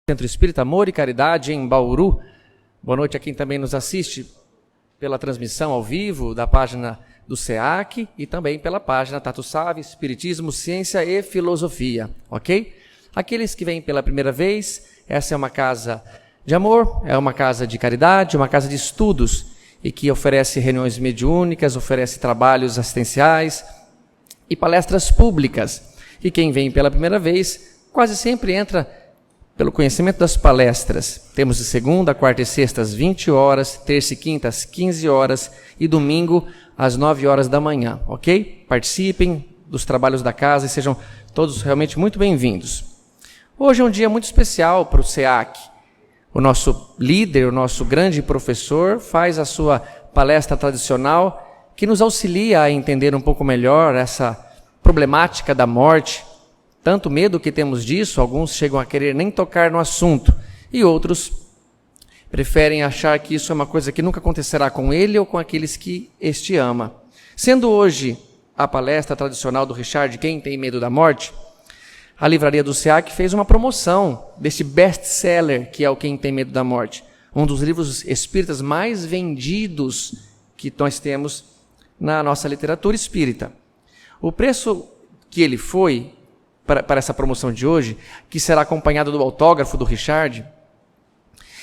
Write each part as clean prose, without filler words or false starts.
Centro Espírita Amor e Caridade em Bauru. Boa noite a quem também nos assiste pela transmissão ao vivo da página do SEAC e também pela página Tato Save, Espiritismo, Ciência e Filosofia, ok? Aqueles que vêm pela primeira vez, essa é uma casa de amor, é uma casa de caridade, uma casa de estudos e que oferece reuniões mediúnicas, oferece trabalhos assistenciais e palestras públicas. E quem vem pela primeira vez quase sempre entra pelo conhecimento das palestras. Temos de segunda, quarta e sexta às 20 horas, terça e quinta às 15 horas e domingo às 9 horas da manhã, ok? Participem dos trabalhos da casa e sejam todos realmente muito bem-vindos. Hoje é um dia muito especial para o SEAC. O nosso líder, o nosso grande professor, faz a sua palestra tradicional que nos auxilia a entender um pouco melhor essa problemática da morte. Tanto medo que temos disso, alguns chegam a querer nem tocar no assunto, e outros preferem achar que isso é uma coisa que nunca acontecerá com ele ou com aqueles que este ama. Sendo hoje a palestra tradicional do Richard, Quem Tem Medo da Morte, a Livraria do SEAC fez uma promoção deste best-seller, que é o Quem Tem Medo da Morte, um dos livros espíritas mais vendidos que nós temos na nossa literatura espírita. O preço que ele foi para essa promoção de hoje, que será acompanhado do autógrafo do Richard,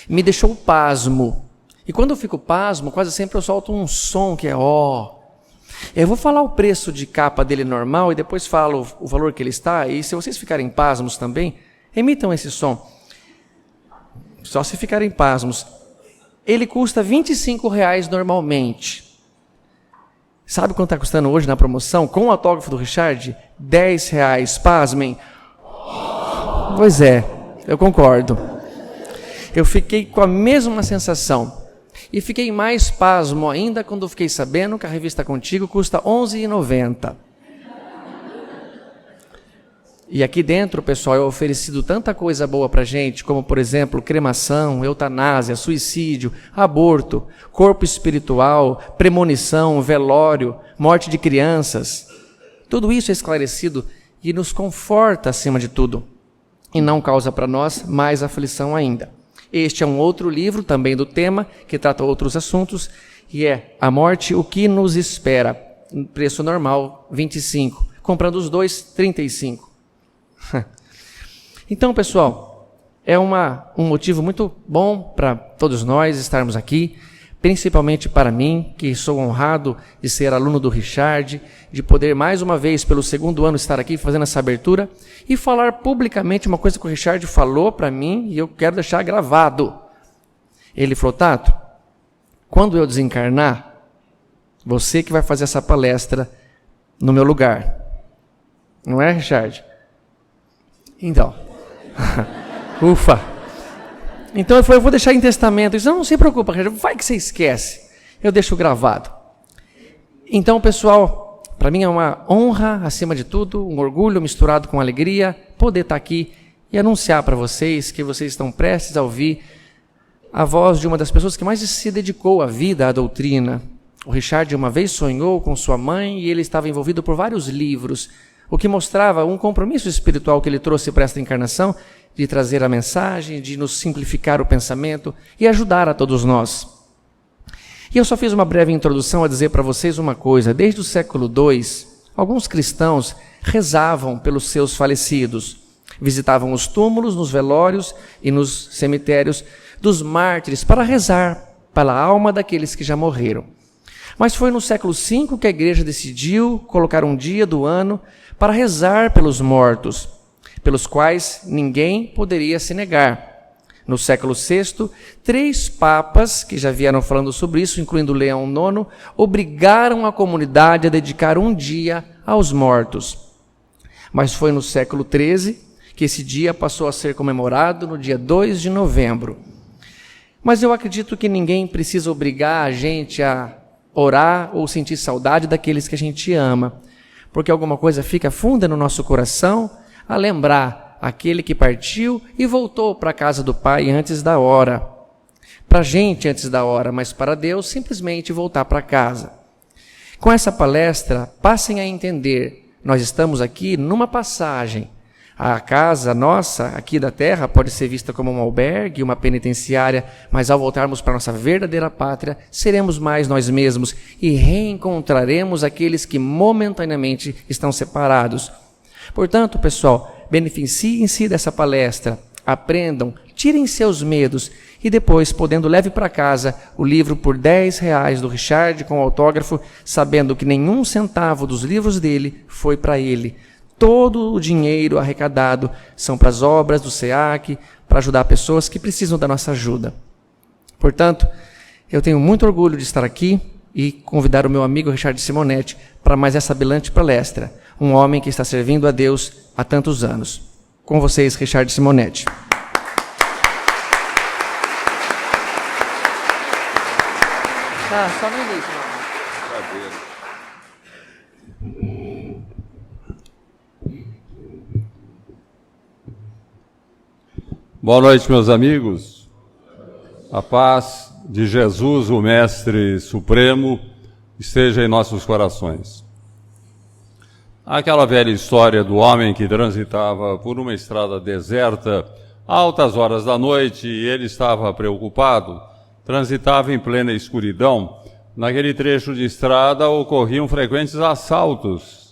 me deixou pasmo. E quando eu fico pasmo, quase sempre eu solto um som que é ó. Eu vou falar o preço de capa dele normal e depois falo o valor que ele está, e se vocês ficarem pasmos também, emitam esse som. Só se ficarem pasmos. Ele custa R$25 normalmente. Sabe quanto está custando hoje na promoção? Com o autógrafo do Richard? R$10. Pasmem. Pois é, eu concordo. Eu fiquei com a mesma sensação. E fiquei mais pasmo ainda quando fiquei sabendo que a revista Contigo custa R$11,90. E aqui dentro, pessoal, é oferecido tanta coisa boa para a gente, como, por exemplo, cremação, eutanásia, suicídio, aborto, corpo espiritual, premonição, velório, morte de crianças. Tudo isso é esclarecido e nos conforta acima de tudo. E não causa para nós mais aflição ainda. Este é um outro livro, também do tema, que trata outros assuntos, e é A Morte, o que nos espera. Preço normal, R$25. Comprando os dois, R$35. Então, pessoal, é um motivo muito bom para todos nós estarmos aqui, principalmente para mim, que sou honrado de ser aluno do Richard, de poder mais uma vez, pelo segundo ano, estar aqui fazendo essa abertura e falar publicamente uma coisa que o Richard falou para mim e eu quero deixar gravado. Ele falou: Tato, quando eu desencarnar, você que vai fazer essa palestra no meu lugar. Não é, Richard? Então, ufa. Então eu vou deixar em testamento. Ele disse: não se preocupa, vai que você esquece. Eu deixo gravado. Então, pessoal, para mim é uma honra, acima de tudo, um orgulho misturado com alegria, poder estar aqui e anunciar para vocês que vocês estão prestes a ouvir a voz de uma das pessoas que mais se dedicou à vida, à doutrina. O Richard uma vez sonhou com sua mãe e ele estava envolvido por vários livros, o que mostrava um compromisso espiritual que ele trouxe para esta encarnação, de trazer a mensagem, de nos simplificar o pensamento e ajudar a todos nós. E eu só fiz uma breve introdução a dizer para vocês uma coisa. Desde o século II, alguns cristãos rezavam pelos seus falecidos, visitavam os túmulos, nos velórios e nos cemitérios dos mártires para rezar pela alma daqueles que já morreram. Mas foi no século V que a igreja decidiu colocar um dia do ano para rezar pelos mortos, pelos quais ninguém poderia se negar. No século VI, 3 papas, que já vieram falando sobre isso, incluindo Leão IX, obrigaram a comunidade a dedicar um dia aos mortos. Mas foi no século XIII que esse dia passou a ser comemorado no dia 2 de novembro. Mas eu acredito que ninguém precisa obrigar a gente a orar ou sentir saudade daqueles que a gente ama, porque alguma coisa fica funda no nosso coração a lembrar aquele que partiu e voltou para a casa do Pai antes da hora. Para a gente antes da hora, mas para Deus simplesmente voltar para casa. Com essa palestra, passem a entender, nós estamos aqui numa passagem, A casa nossa, aqui da terra, pode ser vista como um albergue, uma penitenciária, mas ao voltarmos para a nossa verdadeira pátria, seremos mais nós mesmos e reencontraremos aqueles que momentaneamente estão separados. Portanto, pessoal, beneficiem-se dessa palestra, aprendam, tirem seus medos e depois, podendo, leve para casa o livro por R$10 do Richard com autógrafo, sabendo que nenhum centavo dos livros dele foi para ele. Todo o dinheiro arrecadado são para as obras do SEAC, para ajudar pessoas que precisam da nossa ajuda. Portanto, eu tenho muito orgulho de estar aqui e convidar o meu amigo Richard Simonetti para mais essa brilhante palestra. Um homem que está servindo a Deus há tantos anos. Com vocês, Richard Simonetti. Só no início. Boa noite, meus amigos. A paz de Jesus, o Mestre Supremo, esteja em nossos corações. Aquela velha história do homem que transitava por uma estrada deserta, altas horas da noite, e ele estava preocupado, transitava em plena escuridão. Naquele trecho de estrada ocorriam frequentes assaltos.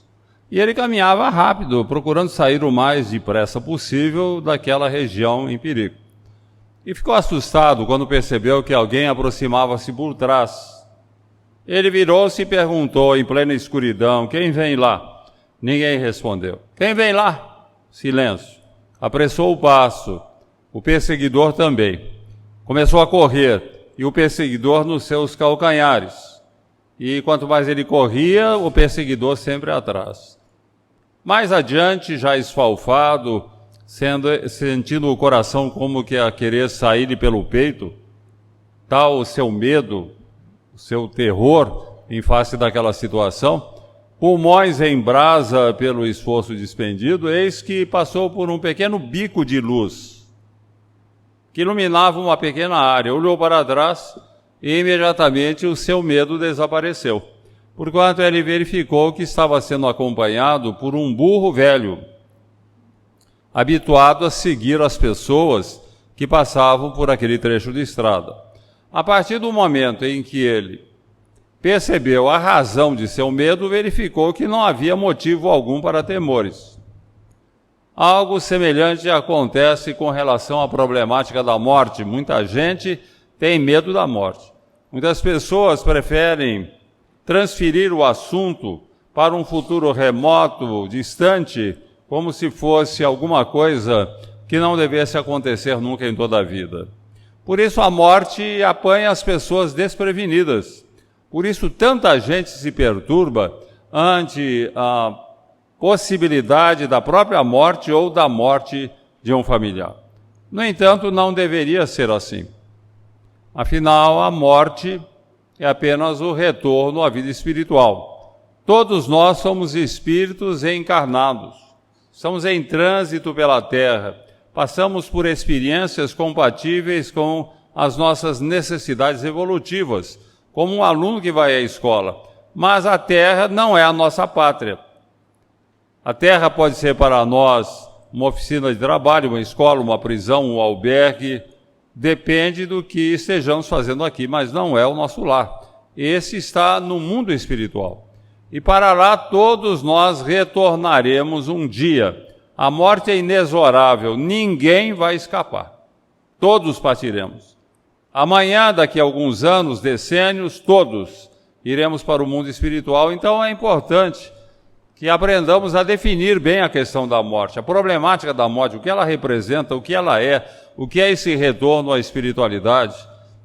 E ele caminhava rápido, procurando sair o mais depressa possível daquela região em perigo. E ficou assustado quando percebeu que alguém aproximava-se por trás. Ele virou-se e perguntou em plena escuridão: "Quem vem lá?" Ninguém respondeu. "Quem vem lá?" Silêncio. Apressou o passo. O perseguidor também. Começou a correr, e o perseguidor nos seus calcanhares. E quanto mais ele corria, o perseguidor sempre atrás. Mais adiante, já esfalfado, sentindo o coração como que a querer sair-lhe pelo peito, tal o seu medo, o seu terror em face daquela situação, pulmões em brasa pelo esforço despendido, eis que passou por um pequeno bico de luz, que iluminava uma pequena área. Olhou para trás e imediatamente o seu medo desapareceu, porquanto ele verificou que estava sendo acompanhado por um burro velho, habituado a seguir as pessoas que passavam por aquele trecho de estrada. A partir do momento em que ele percebeu a razão de seu medo, verificou que não havia motivo algum para temores. Algo semelhante acontece com relação à problemática da morte. Muita gente tem medo da morte. Muitas pessoas preferem transferir o assunto para um futuro remoto, distante, como se fosse alguma coisa que não devesse acontecer nunca em toda a vida. Por isso a morte apanha as pessoas desprevenidas. Por isso tanta gente se perturba ante a possibilidade da própria morte ou da morte de um familiar. No entanto, não deveria ser assim. Afinal, a morte é apenas o retorno à vida espiritual. Todos nós somos espíritos encarnados. Estamos em trânsito pela Terra. Passamos por experiências compatíveis com as nossas necessidades evolutivas, como um aluno que vai à escola. Mas a Terra não é a nossa pátria. A Terra pode ser para nós uma oficina de trabalho, uma escola, uma prisão, um albergue. Depende do que estejamos fazendo aqui, mas não é o nosso lar. Esse está no mundo espiritual. E para lá todos nós retornaremos um dia. A morte é inexorável, ninguém vai escapar. Todos partiremos. Amanhã, daqui a alguns anos, decênios, todos iremos para o mundo espiritual. Então é importante que aprendamos a definir bem a questão da morte, a problemática da morte, o que ela representa, o que ela é, o que é esse retorno à espiritualidade,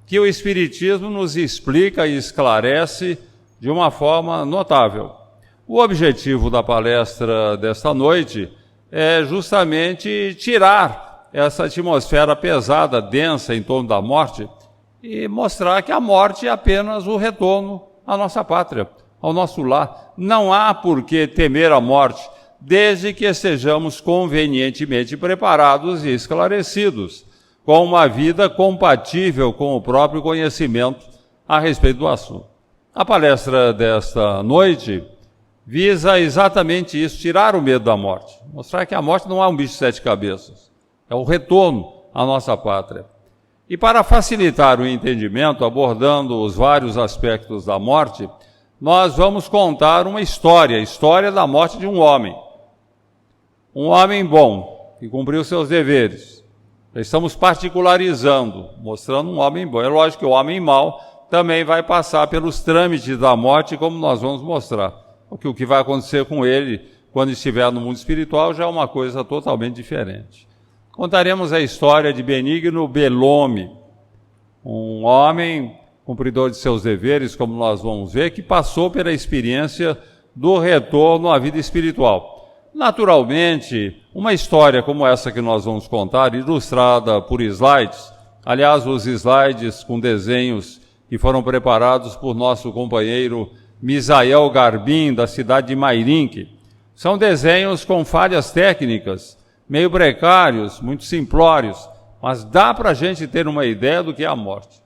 que o Espiritismo nos explica e esclarece de uma forma notável. O objetivo da palestra desta noite é justamente tirar essa atmosfera pesada, densa em torno da morte e mostrar que a morte é apenas o retorno à nossa pátria, ao nosso lar. Não há por que temer a morte, desde que estejamos convenientemente preparados e esclarecidos, com uma vida compatível com o próprio conhecimento a respeito do assunto. A palestra desta noite visa exatamente isso, tirar o medo da morte. Mostrar que a morte não é um bicho de 7 cabeças, é o retorno à nossa pátria. E para facilitar o entendimento, abordando os vários aspectos da morte, nós vamos contar uma história, a história da morte de um homem. Um homem bom, que cumpriu seus deveres. Estamos particularizando, mostrando um homem bom. É lógico que o homem mau também vai passar pelos trâmites da morte, como nós vamos mostrar. Porque o que vai acontecer com ele quando estiver no mundo espiritual já é uma coisa totalmente diferente. Contaremos a história de Benigno Bellome, um homem cumpridor de seus deveres, como nós vamos ver, que passou pela experiência do retorno à vida espiritual. Naturalmente, uma história como essa que nós vamos contar, ilustrada por slides, aliás, os slides com desenhos que foram preparados por nosso companheiro Misael Garbim, da cidade de Mairinque, são desenhos com falhas técnicas, meio precários, muito simplórios, mas dá para a gente ter uma ideia do que é a morte,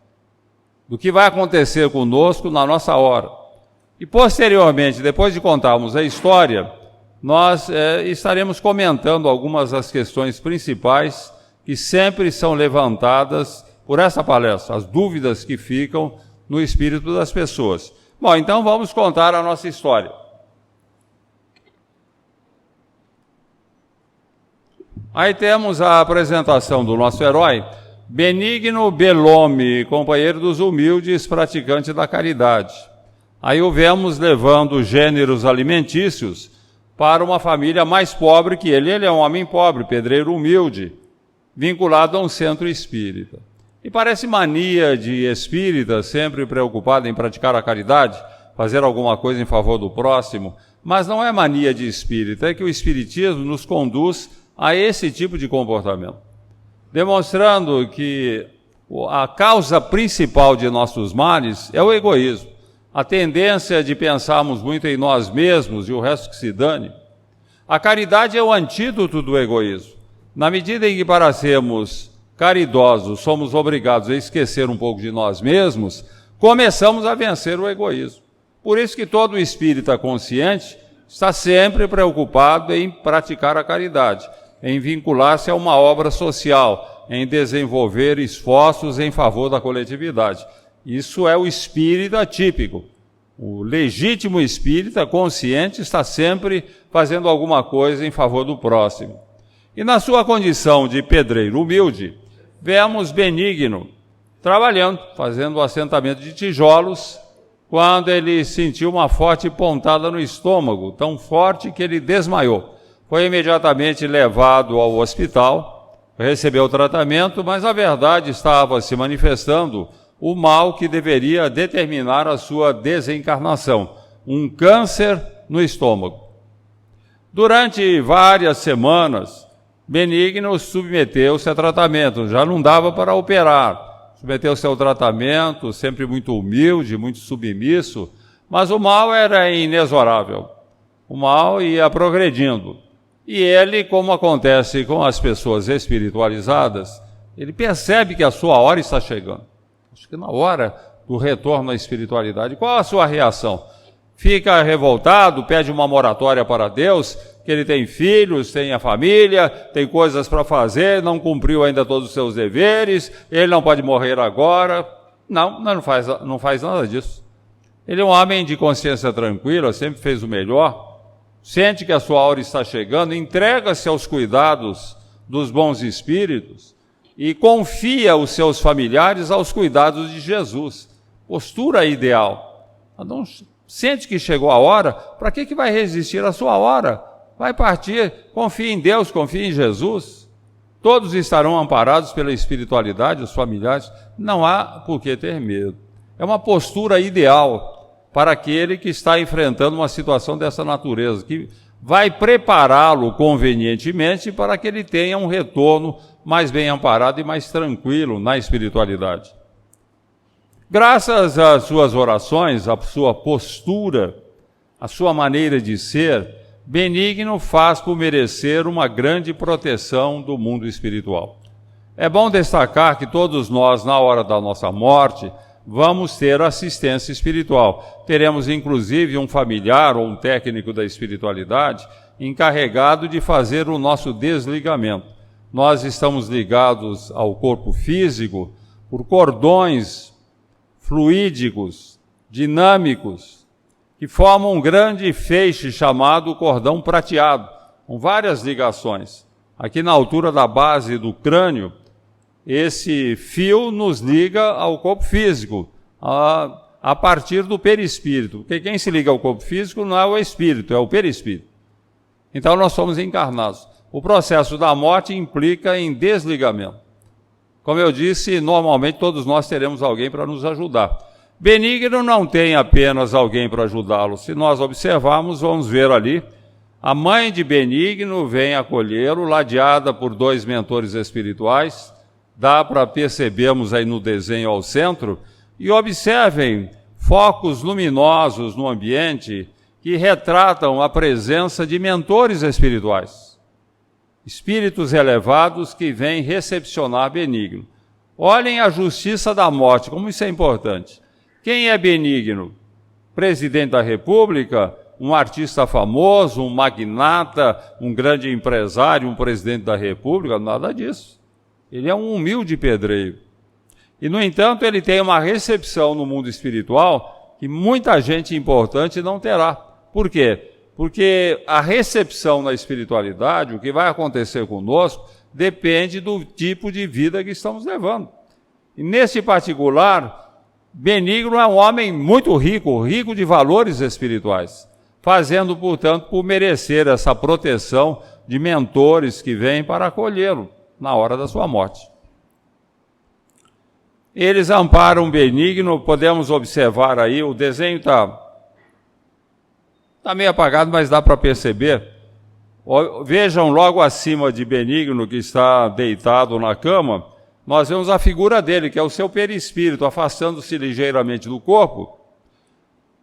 do que vai acontecer conosco na nossa hora. E posteriormente, depois de contarmos a história, nós estaremos comentando algumas das questões principais que sempre são levantadas por essa palestra, as dúvidas que ficam no espírito das pessoas. Bom, então vamos contar a nossa história. Aí temos a apresentação do nosso herói, Benigno Bellome, companheiro dos humildes, praticante da caridade. Aí o vemos levando gêneros alimentícios para uma família mais pobre que ele. Ele é um homem pobre, pedreiro humilde, vinculado a um centro espírita. E parece mania de espírita, sempre preocupado em praticar a caridade, fazer alguma coisa em favor do próximo, mas não é mania de espírita, é que o espiritismo nos conduz a esse tipo de comportamento, demonstrando que a causa principal de nossos males é o egoísmo. A tendência de pensarmos muito em nós mesmos e o resto que se dane. A caridade é o antídoto do egoísmo. Na medida em que, para sermos caridosos, somos obrigados a esquecer um pouco de nós mesmos, começamos a vencer o egoísmo. Por isso que todo espírita consciente está sempre preocupado em praticar a caridade, em vincular-se a uma obra social, em desenvolver esforços em favor da coletividade. Isso é o espírita típico. O legítimo espírita consciente está sempre fazendo alguma coisa em favor do próximo. E na sua condição de pedreiro humilde, vemos Benigno trabalhando, fazendo o assentamento de tijolos, quando ele sentiu uma forte pontada no estômago, tão forte que ele desmaiou. Foi imediatamente levado ao hospital, recebeu o tratamento, mas a verdade estava se manifestando o mal que deveria determinar a sua desencarnação, um câncer no estômago. Durante várias semanas, Benigno submeteu-se a tratamento, já não dava para operar, submeteu-se ao tratamento, sempre muito humilde, muito submisso, mas o mal era inexorável, o mal ia progredindo. E ele, como acontece com as pessoas espiritualizadas, ele percebe que a sua hora está chegando. Acho que na hora do retorno à espiritualidade. Qual a sua reação? Fica revoltado, pede uma moratória para Deus, que ele tem filhos, tem a família, tem coisas para fazer, não cumpriu ainda todos os seus deveres, ele não pode morrer agora. Não faz nada disso. Ele é um homem de consciência tranquila, sempre fez o melhor, sente que a sua hora está chegando, entrega-se aos cuidados dos bons espíritos, e confia os seus familiares aos cuidados de Jesus. Postura ideal. Não sente que chegou a hora, para que vai resistir à sua hora? Vai partir, confia em Deus, confia em Jesus. Todos estarão amparados pela espiritualidade, os familiares. Não há por que ter medo. É uma postura ideal para aquele que está enfrentando uma situação dessa natureza, que vai prepará-lo convenientemente para que ele tenha um retorno mais bem amparado e mais tranquilo na espiritualidade. Graças às suas orações, à sua postura, à sua maneira de ser, Benigno faz por merecer uma grande proteção do mundo espiritual. É bom destacar que todos nós, na hora da nossa morte, vamos ter assistência espiritual. Teremos, inclusive, um familiar ou um técnico da espiritualidade encarregado de fazer o nosso desligamento. Nós estamos ligados ao corpo físico por cordões fluídicos, dinâmicos, que formam um grande feixe chamado cordão prateado, com várias ligações. Aqui na altura da base do crânio, esse fio nos liga ao corpo físico, a partir do perispírito. Porque quem se liga ao corpo físico não é o espírito, é o perispírito. Então nós somos encarnados. O processo da morte implica em desligamento. Como eu disse, normalmente todos nós teremos alguém para nos ajudar. Benigno não tem apenas alguém para ajudá-lo. Se nós observarmos, vamos ver ali, a mãe de Benigno vem acolhê-lo, ladeada por 2 mentores espirituais. Dá para percebermos aí no desenho ao centro. E observem focos luminosos no ambiente que retratam a presença de mentores espirituais. Espíritos elevados que vêm recepcionar Benigno. Olhem a justiça da morte, como isso é importante. Quem é Benigno? Presidente da República, um artista famoso, um magnata, um grande empresário, um presidente da República? Nada disso. Ele é um humilde pedreiro. E, no entanto, ele tem uma recepção no mundo espiritual que muita gente importante não terá. Por quê? Porque a recepção na espiritualidade, o que vai acontecer conosco, depende do tipo de vida que estamos levando. E nesse particular, Benigno é um homem muito rico, rico de valores espirituais, fazendo, portanto, por merecer essa proteção de mentores que vêm para acolhê-lo na hora da sua morte. Eles amparam Benigno, podemos observar aí, o desenho está meio apagado, mas dá para perceber. Vejam logo acima de Benigno, que está deitado na cama, nós vemos a figura dele, que é o seu perispírito, afastando-se ligeiramente do corpo,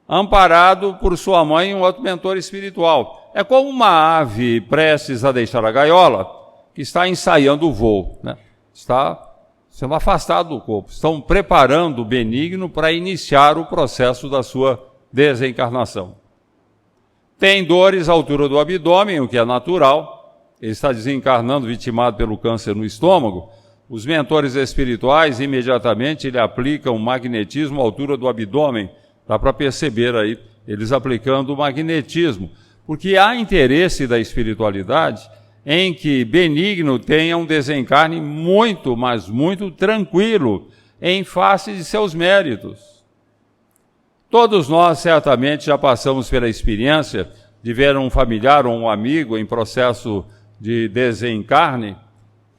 amparado por sua mãe e um outro mentor espiritual. É como uma ave prestes a deixar a gaiola, que está ensaiando o voo, né? Está sendo afastado do corpo. Estão preparando o Benigno para iniciar o processo da sua desencarnação. Tem dores à altura do abdômen, o que é natural. Ele está desencarnando, vitimado pelo câncer no estômago. Os mentores espirituais, imediatamente, lhe aplicam magnetismo à altura do abdômen. Dá para perceber aí, eles aplicando o magnetismo. Porque há interesse da espiritualidade em que Benigno tenha um desencarne muito, mas muito tranquilo, em face de seus méritos. Todos nós, certamente, já passamos pela experiência de ver um familiar ou um amigo em processo de desencarne,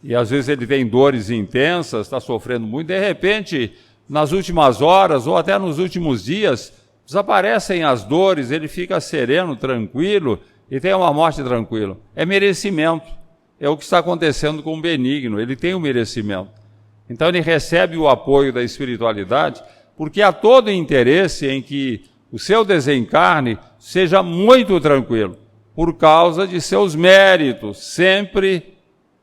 e às vezes ele tem dores intensas, está sofrendo muito, de repente, nas últimas horas ou até nos últimos dias, desaparecem as dores, ele fica sereno, tranquilo, e tem uma morte tranquila. É merecimento. É o que está acontecendo com o Benigno, ele tem o merecimento. Então ele recebe o apoio da espiritualidade, porque há todo interesse em que o seu desencarne seja muito tranquilo, por causa de seus méritos. Sempre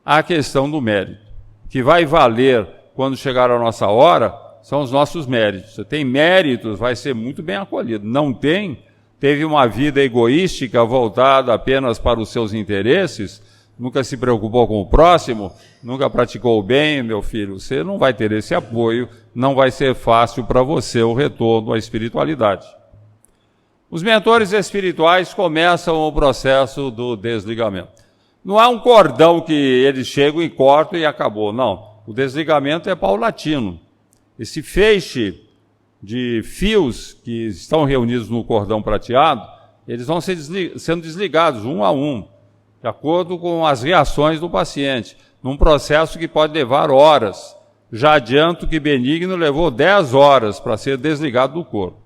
a questão do mérito. O que vai valer quando chegar a nossa hora são os nossos méritos. Você tem méritos, vai ser muito bem acolhido. Não tem, teve uma vida egoística voltada apenas para os seus interesses, nunca se preocupou com o próximo, nunca praticou o bem, meu filho, você não vai ter esse apoio, não vai ser fácil para você o retorno à espiritualidade. Os mentores espirituais começam o processo do desligamento. Não há um cordão que eles chegam e cortam e acabou, não. O desligamento é paulatino. Esse feixe de fios que estão reunidos no cordão prateado, eles vão sendo desligados um a um, de acordo com as reações do paciente, num processo que pode levar horas. Já adianto que Benigno levou 10 horas para ser desligado do corpo.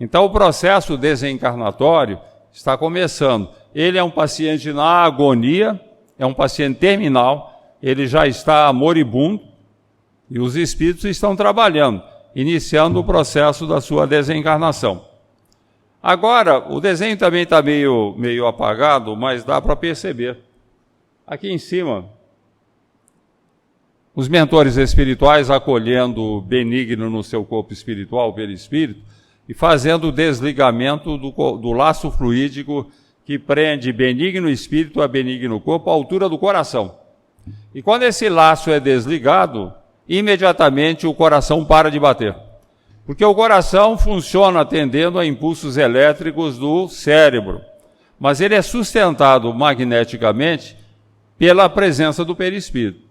Então o processo desencarnatório está começando. Ele é um paciente na agonia, é um paciente terminal, ele já está moribundo e os espíritos estão trabalhando, iniciando o processo da sua desencarnação. Agora, o desenho também está meio apagado, mas dá para perceber. Aqui em cima, os mentores espirituais acolhendo Benigno no seu corpo espiritual, perispírito, e fazendo o desligamento do laço fluídico que prende benigno espírito a benigno corpo à altura do coração. E quando esse laço é desligado, imediatamente o coração para de bater. Porque o coração funciona atendendo a impulsos elétricos do cérebro, mas ele é sustentado magneticamente pela presença do perispírito.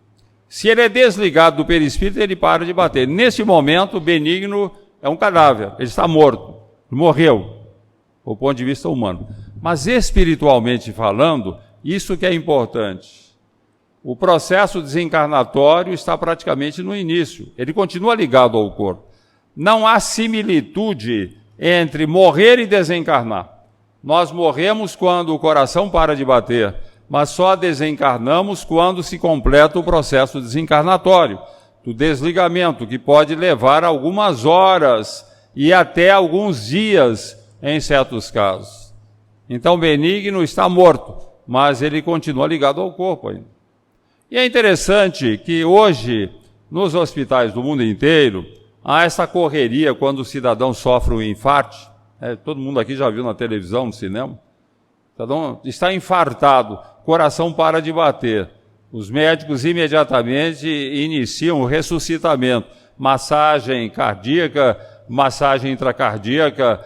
Se ele é desligado do perispírito, ele para de bater. Nesse momento, o benigno é um cadáver, ele está morto, morreu, do ponto de vista humano. Mas espiritualmente falando, isso que é importante. O processo desencarnatório está praticamente no início, ele continua ligado ao corpo. Não há similitude entre morrer e desencarnar. Nós morremos quando o coração para de bater, mas só desencarnamos quando se completa o processo desencarnatório, do desligamento, que pode levar algumas horas e até alguns dias em certos casos. Então, Benigno está morto, mas ele continua ligado ao corpo ainda. E é interessante que hoje, nos hospitais do mundo inteiro, há essa correria quando o cidadão sofre um infarto. Todo mundo aqui já viu na televisão, no cinema. O cidadão está infartado, coração para de bater. Os médicos imediatamente iniciam o ressuscitamento, massagem cardíaca, massagem intracardíaca,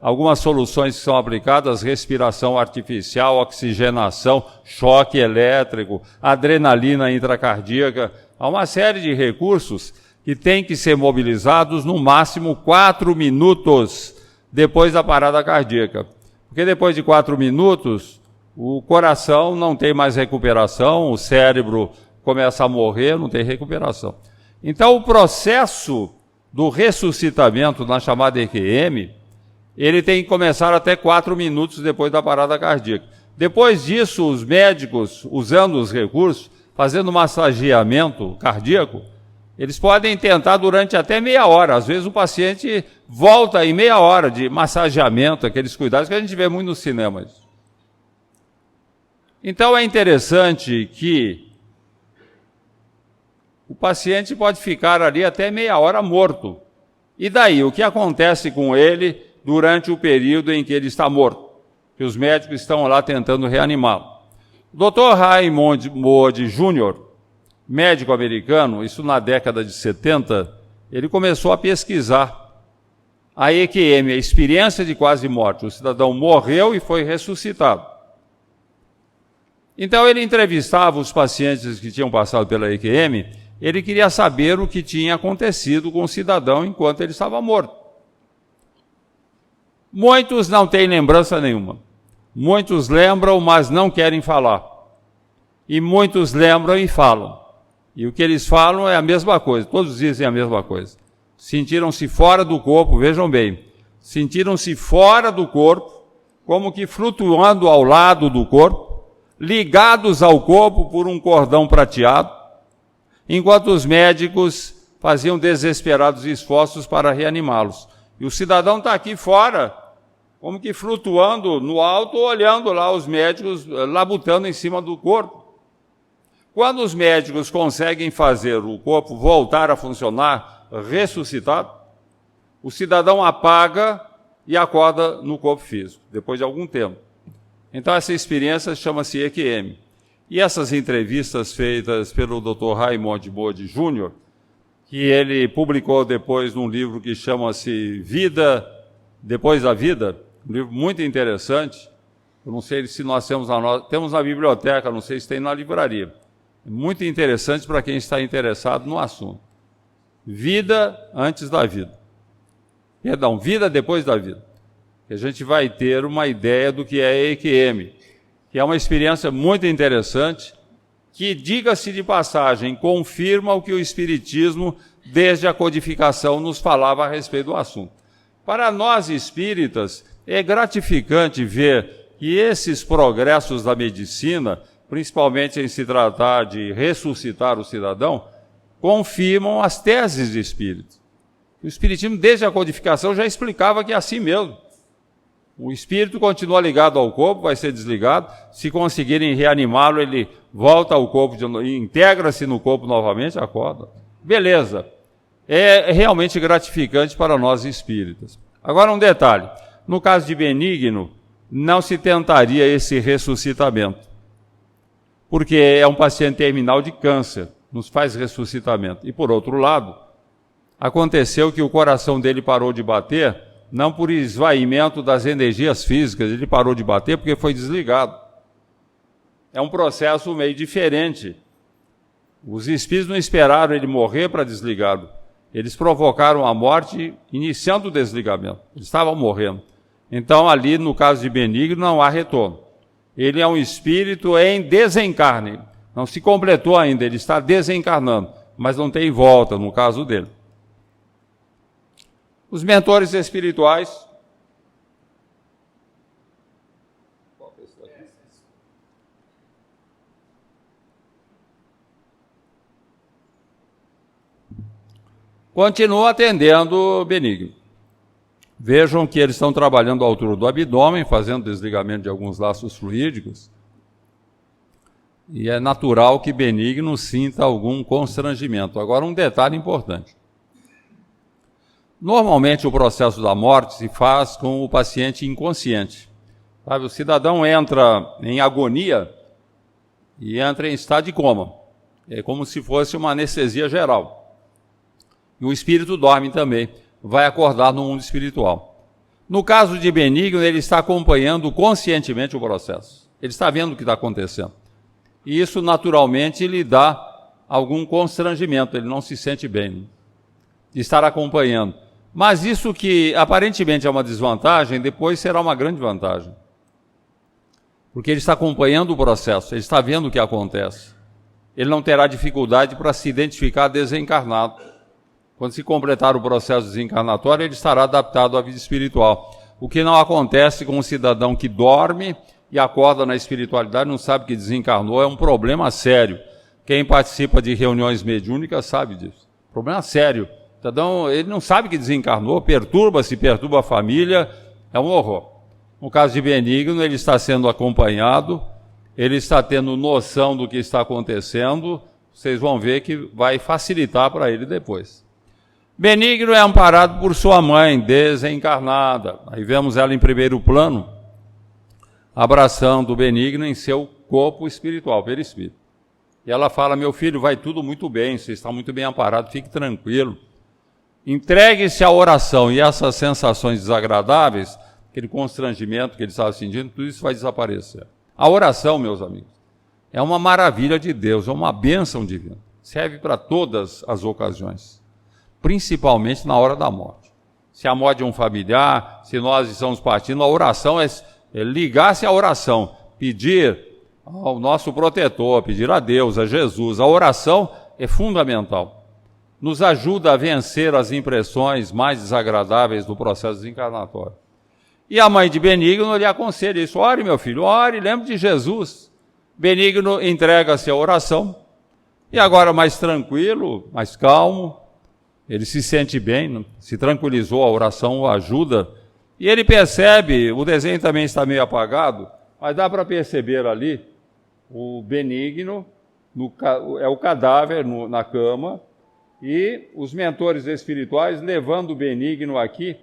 algumas soluções que são aplicadas, respiração artificial, oxigenação, choque elétrico, adrenalina intracardíaca. Há uma série de recursos que têm que ser mobilizados no máximo 4 minutos depois da parada cardíaca. Porque depois de 4 minutos, o coração não tem mais recuperação, o cérebro começa a morrer, não tem recuperação. Então, o processo do ressuscitamento na chamada EQM, ele tem que começar até 4 minutos depois da parada cardíaca. Depois disso, os médicos, usando os recursos, fazendo massageamento cardíaco, eles podem tentar durante até meia hora. Às vezes o paciente volta em meia hora de massageamento, aqueles cuidados que a gente vê muito nos cinemas. Então é interessante que o paciente pode ficar ali até meia hora morto. E daí, o que acontece com ele durante o período em que ele está morto? Que os médicos estão lá tentando reanimá-lo. O Dr. Raymond Moody Jr., médico americano, isso na década de 70, ele começou a pesquisar a EQM, a experiência de quase morte. O cidadão morreu e foi ressuscitado. Então ele entrevistava os pacientes que tinham passado pela EQM, ele queria saber o que tinha acontecido com o cidadão enquanto ele estava morto. Muitos não têm lembrança nenhuma. Muitos lembram, mas não querem falar. E muitos lembram e falam. E o que eles falam é a mesma coisa, todos dizem a mesma coisa. Sentiram-se fora do corpo, vejam bem, sentiram-se fora do corpo, como que flutuando ao lado do corpo, ligados ao corpo por um cordão prateado, enquanto os médicos faziam desesperados esforços para reanimá-los. E o cidadão está aqui fora, como que flutuando no alto, olhando lá os médicos labutando em cima do corpo. Quando os médicos conseguem fazer o corpo voltar a funcionar, ressuscitado, o cidadão apaga e acorda no corpo físico, depois de algum tempo. Então, essa experiência chama-se EQM. E essas entrevistas feitas pelo Dr. Raymond Moody Jr., que ele publicou depois num livro que chama-se Vida Depois da Vida, um livro muito interessante. Eu não sei se nós temos na biblioteca, não sei se tem na livraria. Muito interessante para quem está interessado no assunto. Vida antes da vida. Perdão, vida depois da vida. A gente vai ter uma ideia do que é a EQM, que é uma experiência muito interessante, que, diga-se de passagem, confirma o que o Espiritismo, desde a codificação, nos falava a respeito do assunto. Para nós espíritas, é gratificante ver que esses progressos da medicina, principalmente em se tratar de ressuscitar o cidadão, confirmam as teses de espírito. O Espiritismo, desde a codificação, já explicava que é assim mesmo. O espírito continua ligado ao corpo, vai ser desligado. Se conseguirem reanimá-lo, ele volta ao corpo, integra-se no corpo novamente, acorda. Beleza. É realmente gratificante para nós espíritas. Agora um detalhe. No caso de Benigno, não se tentaria esse ressuscitamento. Porque é um paciente terminal de câncer, nos faz ressuscitamento. E por outro lado, aconteceu que o coração dele parou de bater, não por esvaimento das energias físicas, ele parou de bater porque foi desligado. É um processo meio diferente. Os espíritos não esperaram ele morrer para desligá-lo. Eles provocaram a morte iniciando o desligamento. Eles estavam morrendo. Então, ali, no caso de Benigno, não há retorno. Ele é um espírito em desencarne. Não se completou ainda, ele está desencarnando, mas não tem volta, no caso dele. Os mentores espirituais. Continuam atendendo Benigno. Vejam que eles estão trabalhando à altura do abdômen, fazendo desligamento de alguns laços fluídicos. E é natural que Benigno sinta algum constrangimento. Agora, um detalhe importante. Normalmente, o processo da morte se faz com o paciente inconsciente. Sabe? O cidadão entra em agonia e entra em estado de coma. É como se fosse uma anestesia geral. E o espírito dorme também, vai acordar no mundo espiritual. No caso de Benigno, ele está acompanhando conscientemente o processo. Ele está vendo o que está acontecendo. E isso, naturalmente, lhe dá algum constrangimento, ele não se sente bem de estar acompanhando. Mas isso que aparentemente é uma desvantagem, depois será uma grande vantagem. Porque ele está acompanhando o processo, ele está vendo o que acontece. Ele não terá dificuldade para se identificar desencarnado. Quando se completar o processo desencarnatório, ele estará adaptado à vida espiritual. O que não acontece com um cidadão que dorme e acorda na espiritualidade, não sabe que desencarnou, é um problema sério. Quem participa de reuniões mediúnicas sabe disso. Problema sério. O cidadão, ele não sabe que desencarnou, perturba-se, perturba a família, é um horror. No caso de Benigno, ele está sendo acompanhado, ele está tendo noção do que está acontecendo, vocês vão ver que vai facilitar para ele depois. Benigno é amparado por sua mãe, desencarnada. Aí vemos ela em primeiro plano, abraçando o Benigno em seu corpo espiritual, perispírito. E ela fala, meu filho, vai tudo muito bem, você está muito bem amparado, fique tranquilo. Entregue-se à oração e essas sensações desagradáveis, aquele constrangimento que ele estava sentindo, tudo isso vai desaparecer. A oração, meus amigos, é uma maravilha de Deus, é uma bênção divina. Serve para todas as ocasiões, principalmente na hora da morte. Se a morte de um familiar, se nós estamos partindo, a oração é ligar-se à oração, pedir ao nosso protetor, pedir a Deus, a Jesus. A oração é fundamental. Nos ajuda a vencer as impressões mais desagradáveis do processo desencarnatório. E a mãe de Benigno lhe aconselha isso. Ore, meu filho, ore, lembre de Jesus. Benigno entrega-se à oração. E agora mais tranquilo, mais calmo, ele se sente bem, se tranquilizou, a oração o ajuda. E ele percebe, o desenho também está meio apagado, mas dá para perceber ali, o Benigno, é o cadáver na cama, e os mentores espirituais, levando o Benigno aqui,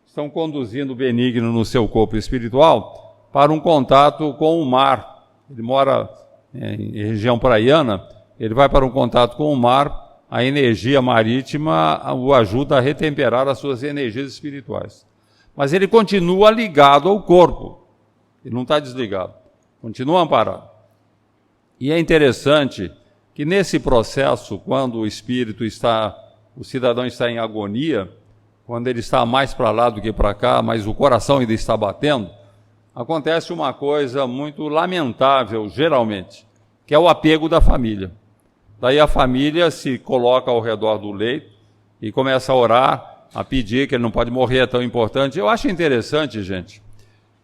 estão conduzindo o Benigno no seu corpo espiritual para um contato com o mar. Ele mora em região praiana, ele vai para um contato com o mar, a energia marítima o ajuda a retemperar as suas energias espirituais. Mas ele continua ligado ao corpo, ele não está desligado, continua amparado. E é interessante que nesse processo, quando o cidadão está em agonia, quando ele está mais para lá do que para cá, mas o coração ainda está batendo, acontece uma coisa muito lamentável, geralmente, que é o apego da família. Daí a família se coloca ao redor do leito e começa a orar, a pedir que ele não pode morrer, é tão importante. Eu acho interessante, gente,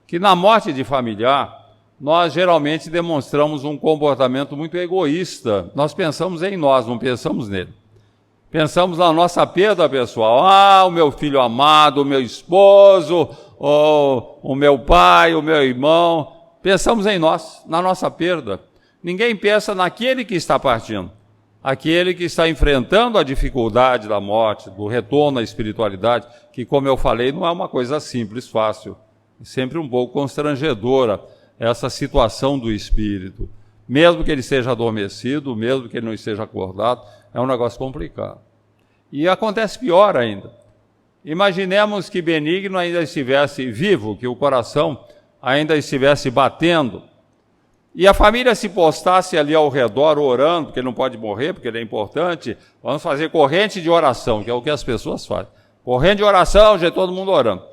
que na morte de familiar, nós geralmente demonstramos um comportamento muito egoísta. Nós pensamos em nós, não pensamos nele. Pensamos na nossa perda pessoal. Ah, o meu filho amado, o meu esposo, ou o meu pai, o meu irmão. Pensamos em nós, na nossa perda. Ninguém pensa naquele que está partindo, aquele que está enfrentando a dificuldade da morte, do retorno à espiritualidade, que, como eu falei, não é uma coisa simples, fácil. É sempre um pouco constrangedora essa situação do espírito. Mesmo que ele esteja adormecido, mesmo que ele não esteja acordado, é um negócio complicado. E acontece pior ainda. Imaginemos que Benigno ainda estivesse vivo, que o coração ainda estivesse batendo, e a família se postasse ali ao redor orando, porque ele não pode morrer, porque ele é importante. Vamos fazer corrente de oração, que é o que as pessoas fazem. Corrente de oração, já todo mundo orando.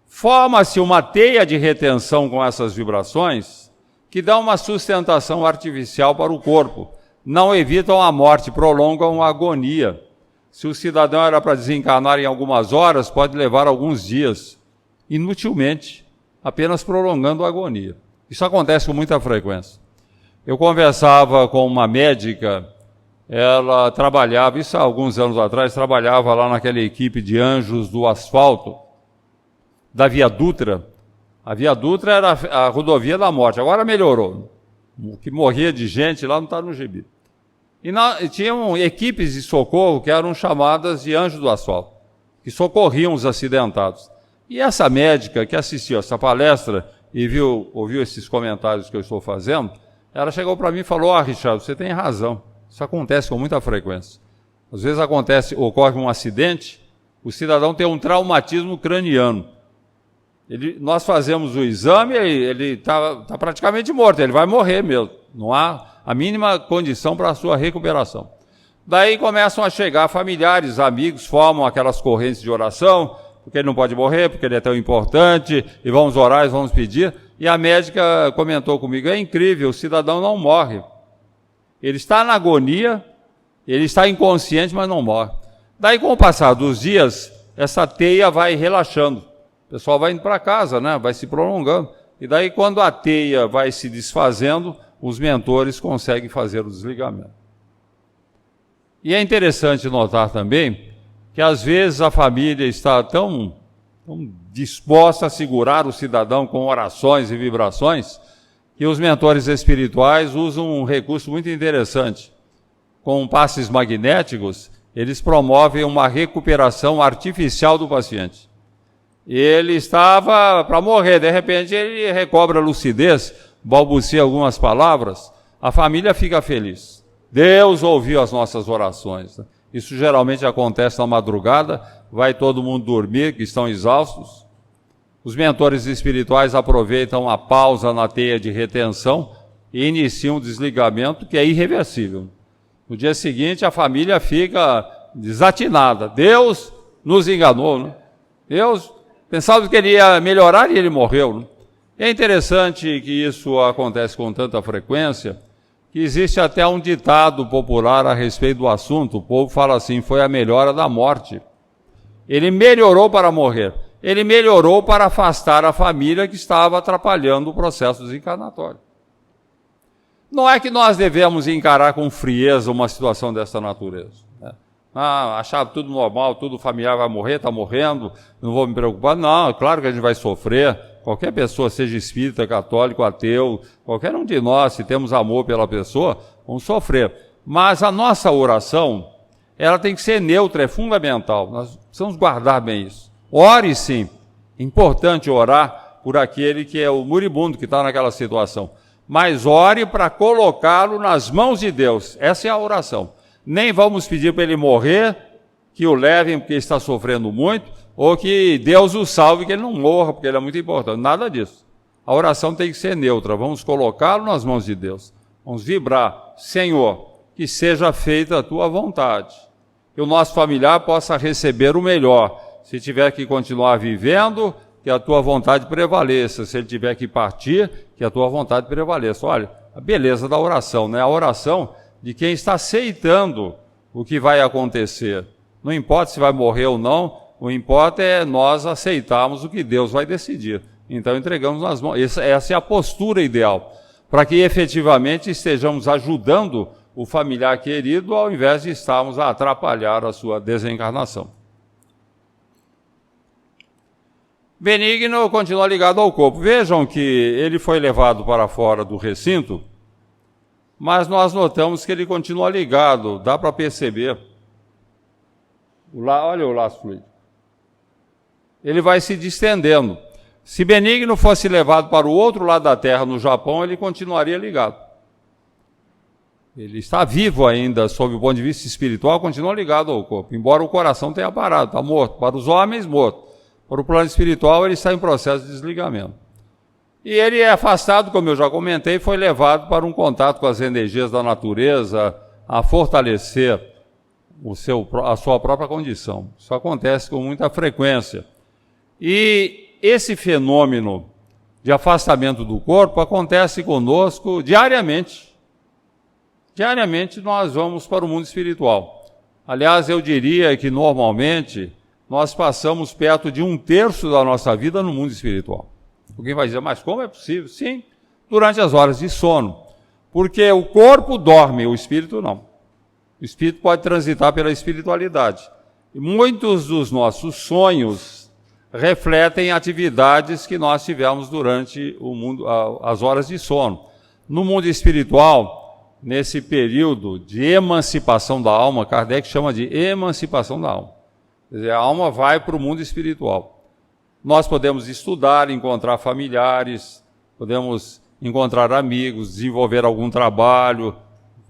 Forma-se uma teia de retenção com essas vibrações que dá uma sustentação artificial para o corpo. Não evitam a morte, prolongam a agonia. Se o cidadão era para desencarnar em algumas horas, pode levar alguns dias, inutilmente, apenas prolongando a agonia. Isso acontece com muita frequência. Eu conversava com uma médica, ela trabalhava, isso há alguns anos atrás, trabalhava lá naquela equipe de anjos do asfalto, da Via Dutra. A Via Dutra era a rodovia da morte, agora melhorou. O que morria de gente lá não está no gibi. E tinham equipes de socorro que eram chamadas de anjos do asfalto, que socorriam os acidentados. E essa médica que assistiu essa palestra e ouviu esses comentários que eu estou fazendo, ela chegou para mim e falou: Richard, você tem razão, isso acontece com muita frequência. Às vezes ocorre um acidente, o cidadão tem um traumatismo craniano. Nós fazemos o exame, ele está praticamente morto, ele vai morrer mesmo. Não há a mínima condição para a sua recuperação. Daí começam a chegar familiares, amigos, formam aquelas correntes de oração, porque ele não pode morrer, porque ele é tão importante, e vamos orar, e vamos pedir. E a médica comentou comigo: é incrível, o cidadão não morre. Ele está na agonia, ele está inconsciente, mas não morre. Daí, com o passar dos dias, essa teia vai relaxando. O pessoal vai indo para casa, né? Vai se prolongando. E daí, quando a teia vai se desfazendo, os mentores conseguem fazer o desligamento. E é interessante notar também que, às vezes, a família está tão disposta a segurar o cidadão com orações e vibrações, que os mentores espirituais usam um recurso muito interessante. Com passes magnéticos, eles promovem uma recuperação artificial do paciente. Ele estava para morrer, de repente ele recobra a lucidez, balbucia algumas palavras, a família fica feliz. Deus ouviu as nossas orações. Isso geralmente acontece na madrugada, vai todo mundo dormir, que estão exaustos. Os mentores espirituais aproveitam a pausa na teia de retenção e iniciam um desligamento que é irreversível. No dia seguinte a família fica desatinada. Deus nos enganou, né? Deus pensava que ele ia melhorar e ele morreu, né? É interessante que isso acontece com tanta frequência, que existe até um ditado popular a respeito do assunto. O povo fala assim: foi a melhora da morte. Ele melhorou para morrer. Ele melhorou para afastar a família que estava atrapalhando o processo desencarnatório. Não é que nós devemos encarar com frieza uma situação dessa natureza, né? Achar tudo normal, tudo familiar vai morrer, está morrendo, não vou me preocupar. Não, é claro que a gente vai sofrer. Qualquer pessoa, seja espírita, católico, ateu, qualquer um de nós, se temos amor pela pessoa, vamos sofrer. Mas a nossa oração, ela tem que ser neutra, é fundamental. Nós precisamos guardar bem isso. Ore sim, é importante orar por aquele que é o moribundo, que está naquela situação. Mas ore para colocá-lo nas mãos de Deus. Essa é a oração. Nem vamos pedir para ele morrer, que o levem porque está sofrendo muito, ou que Deus o salve, que ele não morra, porque ele é muito importante. Nada disso. A oração tem que ser neutra. Vamos colocá-lo nas mãos de Deus. Vamos vibrar: Senhor, que seja feita a tua vontade. Que o nosso familiar possa receber o melhor. Se tiver que continuar vivendo, que a tua vontade prevaleça. Se ele tiver que partir, que a tua vontade prevaleça. Olha, a beleza da oração, né? A oração de quem está aceitando o que vai acontecer. Não importa se vai morrer ou não, o importa é nós aceitarmos o que Deus vai decidir. Então entregamos nas mãos. Essa é a postura ideal, para que efetivamente estejamos ajudando o familiar querido, ao invés de estarmos a atrapalhar a sua desencarnação. Benigno continua ligado ao corpo. Vejam que ele foi levado para fora do recinto, mas nós notamos que ele continua ligado, dá para perceber. Olha o laço fluídico. Ele vai se distendendo. Se Benigno fosse levado para o outro lado da Terra, no Japão, ele continuaria ligado. Ele está vivo ainda, sob o ponto de vista espiritual, continua ligado ao corpo, embora o coração tenha parado, está morto. Para os homens, morto. Para o plano espiritual, ele está em processo de desligamento. E ele é afastado, como eu já comentei, foi levado para um contato com as energias da natureza, a fortalecer a sua própria condição. Isso acontece com muita frequência. E esse fenômeno de afastamento do corpo acontece conosco diariamente. Diariamente nós vamos para o mundo espiritual. Aliás, eu diria que normalmente nós passamos perto de 1/3 da nossa vida no mundo espiritual. Alguém vai dizer, mas como é possível? Sim, durante as horas de sono. Porque o corpo dorme, o espírito não. O espírito pode transitar pela espiritualidade. E muitos dos nossos sonhos refletem atividades que nós tivemos durante as horas de sono. No mundo espiritual, nesse período de emancipação da alma, Kardec chama de emancipação da alma. Quer dizer, a alma vai para o mundo espiritual. Nós podemos estudar, encontrar familiares, podemos encontrar amigos, desenvolver algum trabalho,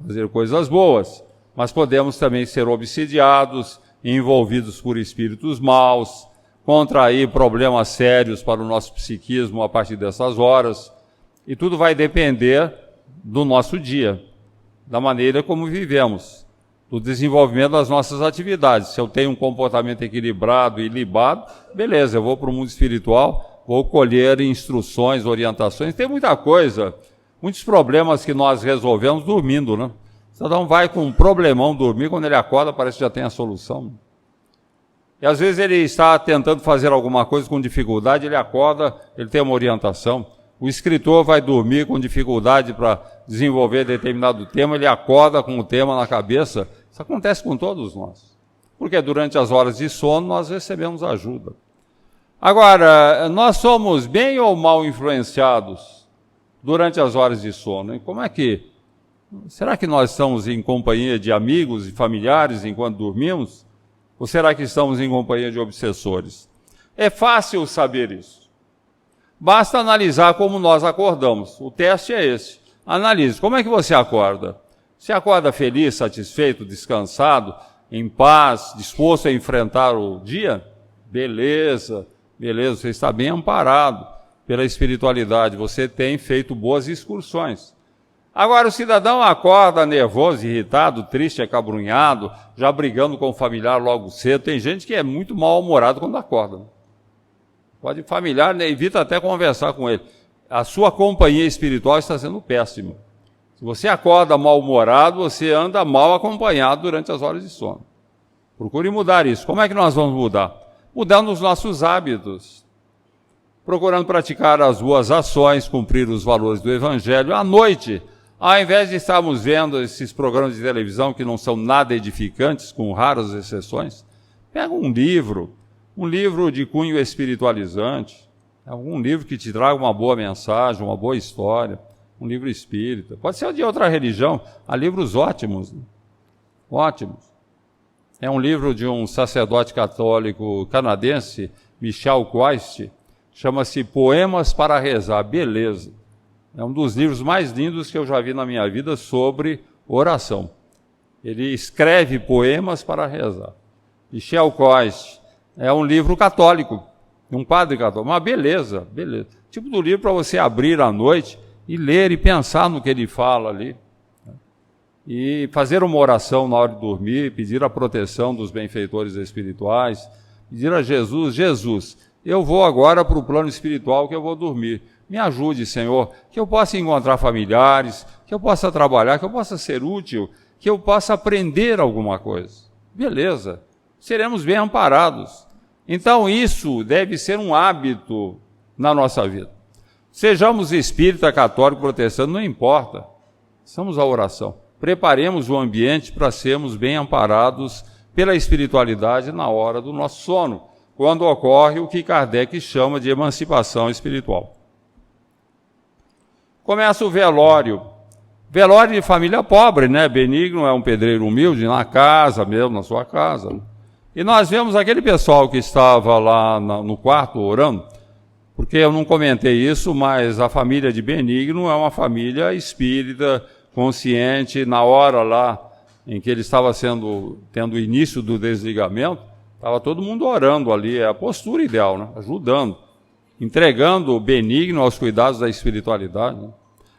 fazer coisas boas, mas podemos também ser obsidiados, envolvidos por espíritos maus, contrair problemas sérios para o nosso psiquismo a partir dessas horas, e tudo vai depender do nosso dia, da maneira como vivemos, do desenvolvimento das nossas atividades. Se eu tenho um comportamento equilibrado e libado, beleza, eu vou para o mundo espiritual, vou colher instruções, orientações. Tem muita coisa, muitos problemas que nós resolvemos dormindo, né? O cidadão vai com um problemão dormir, quando ele acorda parece que já tem a solução. E às vezes ele está tentando fazer alguma coisa com dificuldade, ele acorda, ele tem uma orientação. O escritor vai dormir com dificuldade para desenvolver determinado tema, ele acorda com o tema na cabeça. Isso acontece com todos nós. Porque durante as horas de sono nós recebemos ajuda. Agora, nós somos bem ou mal influenciados durante as horas de sono? Hein? Como é que... Será que nós estamos em companhia de amigos e familiares enquanto dormimos? Ou será que estamos em companhia de obsessores? É fácil saber isso. Basta analisar como nós acordamos. O teste é esse. Analise. Como é que você acorda? Você acorda feliz, satisfeito, descansado, em paz, disposto a enfrentar o dia? Beleza, beleza. Você está bem amparado pela espiritualidade. Você tem feito boas excursões. Agora o cidadão acorda nervoso, irritado, triste, acabrunhado, já brigando com o familiar logo cedo. Tem gente que é muito mal-humorado quando acorda. Pode familiar, né, evita até conversar com ele. A sua companhia espiritual está sendo péssima. Se você acorda mal-humorado, você anda mal acompanhado durante as horas de sono. Procure mudar isso. Como é que nós vamos mudar? Mudando os nossos hábitos. Procurando praticar as boas ações, cumprir os valores do Evangelho. À noite, ao invés de estarmos vendo esses programas de televisão que não são nada edificantes, com raras exceções, pega um livro de cunho espiritualizante, algum livro que te traga uma boa mensagem, uma boa história, um livro espírita. Pode ser de outra religião, há livros ótimos, né? Ótimos. É um livro de um sacerdote católico canadense, Michel Quast, chama-se Poemas para Rezar. Beleza. É um dos livros mais lindos que eu já vi na minha vida sobre oração. Ele escreve poemas para rezar. Michel Quast é um livro católico, de um padre católico. Mas beleza, beleza. Tipo do livro para você abrir à noite e ler e pensar no que ele fala ali. E fazer uma oração na hora de dormir, pedir a proteção dos benfeitores espirituais, pedir a Jesus, Jesus, eu vou agora para o plano espiritual que eu vou dormir. Me ajude, Senhor, que eu possa encontrar familiares, que eu possa trabalhar, que eu possa ser útil, que eu possa aprender alguma coisa. Beleza, seremos bem amparados. Então isso deve ser um hábito na nossa vida. Sejamos espírita, católico, protestante, não importa. Somos a oração. Preparemos o ambiente para sermos bem amparados pela espiritualidade na hora do nosso sono. quando ocorre o que Kardec chama de emancipação espiritual. Começa o velório. Velório de família pobre, né? Benigno é um pedreiro humilde, na casa mesmo, na sua casa. E nós vemos aquele pessoal que estava lá no quarto orando, porque eu não comentei isso, mas a família de Benigno é uma família espírita, consciente. Na hora lá em que ele estava tendo o início do desligamento, estava todo mundo orando ali, é a postura ideal, né? Ajudando, entregando o Benigno aos cuidados da espiritualidade, né?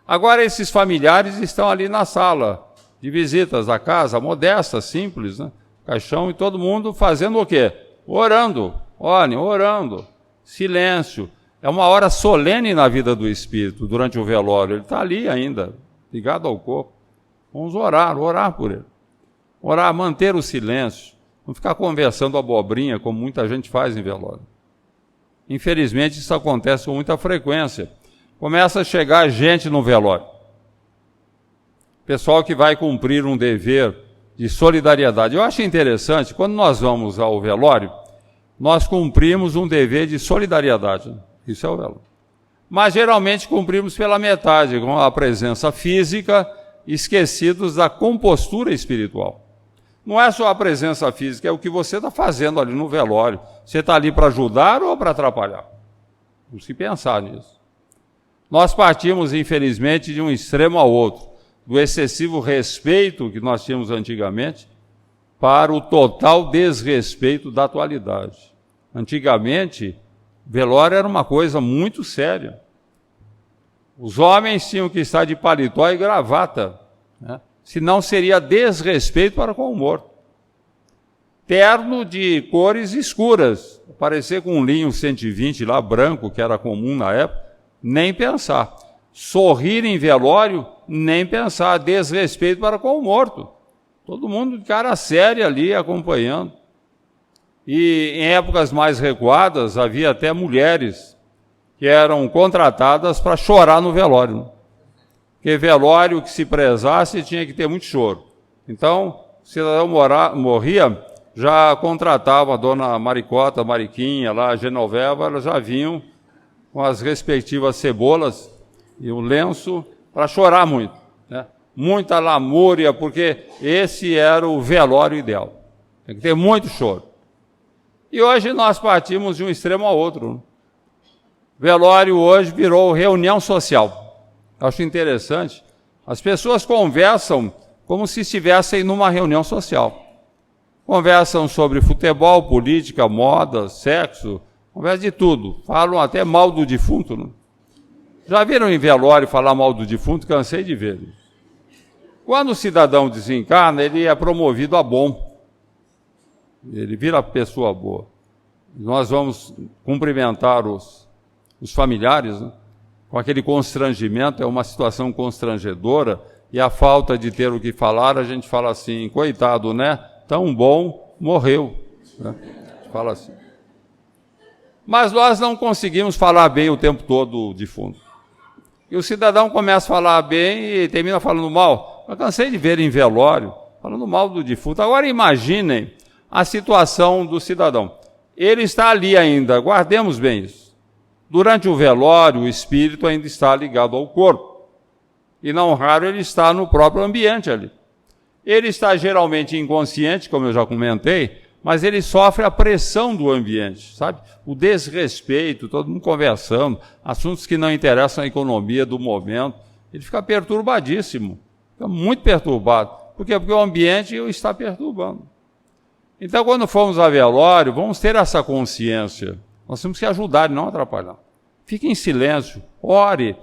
Agora esses familiares estão ali na sala de visitas da casa, modesta, simples, né? Caixão, e todo mundo fazendo o quê? Orando, olhem, orando, silêncio. É uma hora solene na vida do espírito, durante o velório. Ele está ali ainda, ligado ao corpo. Vamos orar por ele. Orar, manter o silêncio. Não ficar conversando abobrinha, como muita gente faz em velório. Infelizmente, isso acontece com muita frequência. Começa a chegar gente no velório. Pessoal que vai cumprir um dever de solidariedade. Eu acho interessante, quando nós vamos ao velório, nós cumprimos um dever de solidariedade. Isso é o velório. Mas geralmente cumprimos pela metade, com a presença física, esquecidos da compostura espiritual. Não é só a presença física, é o que você está fazendo ali no velório. Você está ali para ajudar ou para atrapalhar? Vamos se pensar nisso. Nós partimos, infelizmente, de um extremo ao outro, do excessivo respeito que nós tínhamos antigamente para o total desrespeito da atualidade. Antigamente, velório era uma coisa muito séria. Os homens tinham que estar de paletó e gravata, né? Senão seria desrespeito para com o morto. Terno de cores escuras, aparecer com um linho 120 lá, branco, que era comum na época, nem pensar. Sorrir em velório, nem pensar. Desrespeito para com o morto. Todo mundo de cara séria ali acompanhando. E em épocas mais recuadas, havia até mulheres que eram contratadas para chorar no velório. Porque velório que se prezasse tinha que ter muito choro. Então, o cidadão morria, já contratava a dona Maricota, Mariquinha, lá, a Genoveva, elas já vinham com as respectivas cebolas e o lenço para chorar muito, né? Muita lamúria, porque esse era o velório ideal. Tem que ter muito choro. E hoje nós partimos de um extremo ao outro, né? Velório hoje virou reunião social. Acho interessante. As pessoas conversam como se estivessem numa reunião social. Conversam sobre futebol, política, moda, sexo, conversam de tudo. Falam até mal do defunto, né? Já viram em velório falar mal do defunto? Cansei de ver. Quando o cidadão desencarna, ele é promovido a bom. Ele vira pessoa boa. Nós vamos cumprimentar os familiares, né? Com aquele constrangimento, é uma situação constrangedora, e a falta de ter o que falar, a gente fala assim, coitado, né? Tão bom, morreu, né? A gente fala assim. Mas nós não conseguimos falar bem o tempo todo o defunto. E o cidadão começa a falar bem e termina falando mal. Eu cansei de ver em velório, falando mal do defunto. Agora imaginem a situação do cidadão. Ele está ali ainda, guardemos bem isso. Durante o velório, o espírito ainda está ligado ao corpo. E não raro ele está no próprio ambiente ali. Ele está geralmente inconsciente, como eu já comentei, mas ele sofre a pressão do ambiente, sabe? O desrespeito, todo mundo conversando, assuntos que não interessam à economia do momento. Ele fica perturbadíssimo, fica muito perturbado. Por quê? Porque o ambiente o está perturbando. Então, quando formos a velório, vamos ter essa consciência. Nós temos que ajudar e não atrapalhar. Fique em silêncio, ore,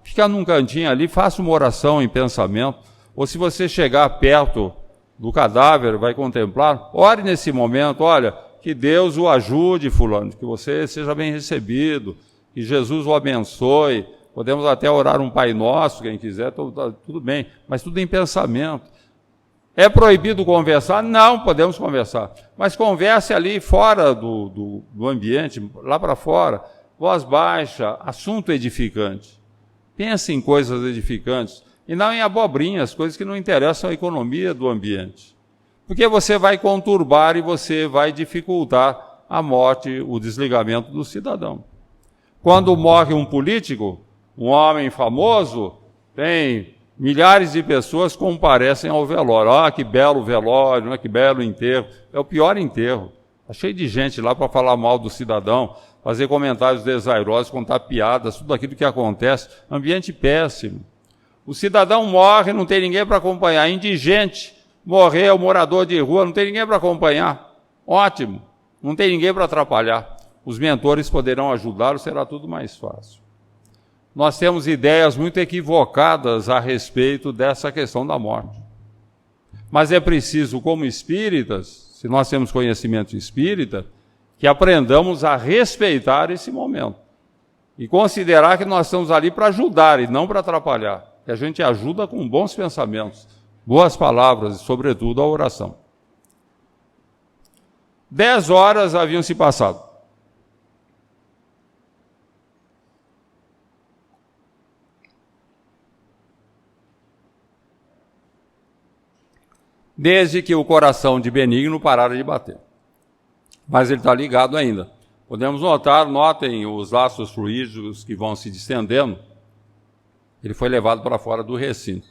fica num cantinho ali, faça uma oração em pensamento. Ou se você chegar perto do cadáver, vai contemplar, ore nesse momento, olha, que Deus o ajude, fulano, que você seja bem recebido, que Jesus o abençoe. Podemos até orar um Pai Nosso, quem quiser, tudo bem, mas tudo em pensamento. É proibido conversar? Não, podemos conversar. Mas converse ali fora do ambiente, lá para fora, voz baixa, assunto edificante. Pense em coisas edificantes, e não em abobrinhas, coisas que não interessam à economia do ambiente. Porque você vai conturbar e você vai dificultar a morte, o desligamento do cidadão. Quando morre um político, um homem famoso, tem milhares de pessoas que comparecem ao velório. Ah, que belo velório, né? Que belo enterro. É o pior enterro. Está cheio de gente lá para falar mal do cidadão, fazer comentários desairosos, contar piadas, tudo aquilo que acontece. Ambiente péssimo. O cidadão morre, não tem ninguém para acompanhar. Indigente, morreu, morador de rua, não tem ninguém para acompanhar. Ótimo, não tem ninguém para atrapalhar. Os mentores poderão ajudá-lo, será tudo mais fácil. Nós temos ideias muito equivocadas a respeito dessa questão da morte. Mas é preciso, como espíritas, se nós temos conhecimento espírita, que aprendamos a respeitar esse momento. E considerar que nós estamos ali para ajudar e não para atrapalhar. Que a gente ajuda com bons pensamentos, boas palavras e, sobretudo, a oração. 10 horas haviam se passado. Desde que o coração de Benigno parara de bater. Mas ele está ligado ainda. Podemos notar, notem os laços fluídicos que vão se distendendo. Ele foi levado para fora do recinto.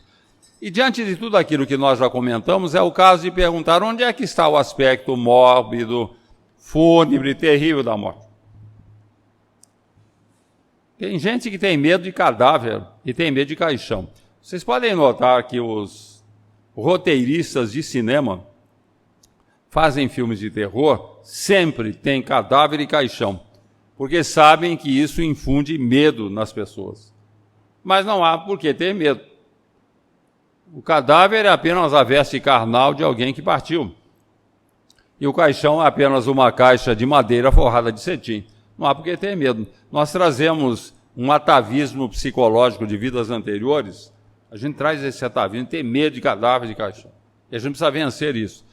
E diante de tudo aquilo que nós já comentamos, é o caso de perguntar onde é que está o aspecto mórbido, fúnebre, terrível da morte. Tem gente que tem medo de cadáver e tem medo de caixão. Vocês podem notar que os roteiristas de cinema fazem filmes de terror, sempre tem cadáver e caixão, porque sabem que isso infunde medo nas pessoas. Mas não há por que ter medo. O cadáver é apenas a veste carnal de alguém que partiu. E o caixão é apenas uma caixa de madeira forrada de cetim. Não há por que ter medo. Nós trazemos um atavismo psicológico de vidas anteriores. A gente traz esse atavismo, tem medo de cadáver de caixão. E a gente precisa vencer isso.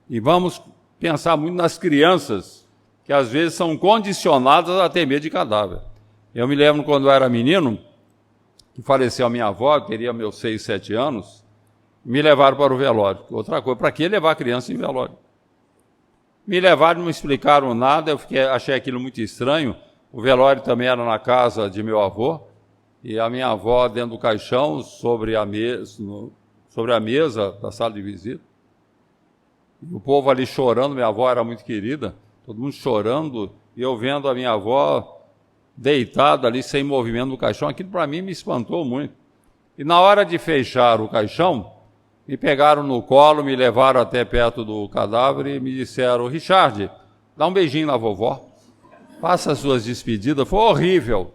E vamos pensar muito nas crianças, que às vezes são condicionadas a ter medo de cadáver. Eu me lembro quando eu era menino, que faleceu a minha avó, eu teria meus 6, 7 anos, me levaram para o velório. Outra coisa, para que levar a criança em velório? Me levaram, não me explicaram nada, eu achei aquilo muito estranho. O velório também era na casa de meu avô, e a minha avó dentro do caixão, sobre a mesa da sala de visita. E o povo ali chorando, minha avó era muito querida, todo mundo chorando, e eu vendo a minha avó deitada ali, sem movimento no caixão. Aquilo para mim me espantou muito. E na hora de fechar o caixão, me pegaram no colo, me levaram até perto do cadáver e me disseram: Richard, dá um beijinho na vovó, faça as suas despedidas. Foi horrível,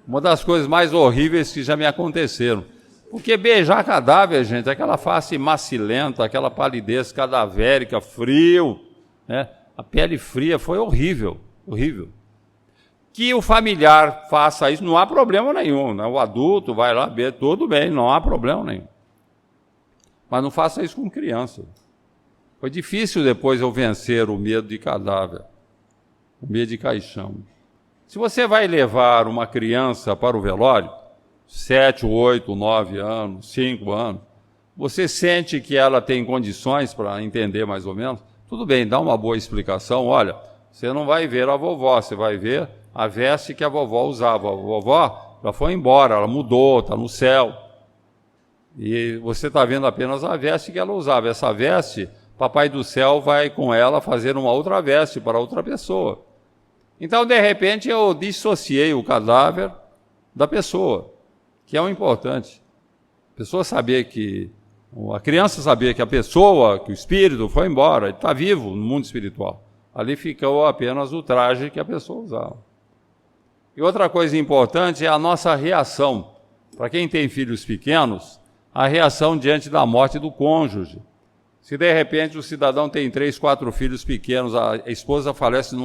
uma das coisas mais horríveis que já me aconteceram. Porque beijar cadáver, gente, aquela face macilenta, aquela palidez cadavérica, frio, né? A pele fria, foi horrível, horrível. Que o familiar faça isso, não há problema nenhum, né? O adulto vai lá, tudo bem, não há problema nenhum. Mas não faça isso com criança. Foi difícil depois eu vencer o medo de cadáver, o medo de caixão. Se você vai levar uma criança para o velório, 7, 8, 9 anos, 5 anos, você sente que ela tem condições para entender mais ou menos, tudo bem, dá uma boa explicação. Olha, você não vai ver a vovó, você vai ver a veste que a vovó usava. A vovó já foi embora, ela mudou, está no céu. E você está vendo apenas a veste que ela usava. Essa veste, Papai do Céu vai com ela fazer uma outra veste para outra pessoa. Então, de repente, eu dissociei o cadáver da pessoa, que é o importante. A criança saber que a pessoa, que o espírito foi embora, ele está vivo no mundo espiritual. Ali ficou apenas o traje que a pessoa usava. E outra coisa importante é a nossa reação. Para quem tem filhos pequenos, a reação diante da morte do cônjuge. Se de repente o cidadão tem 3, 4 filhos pequenos, a esposa falece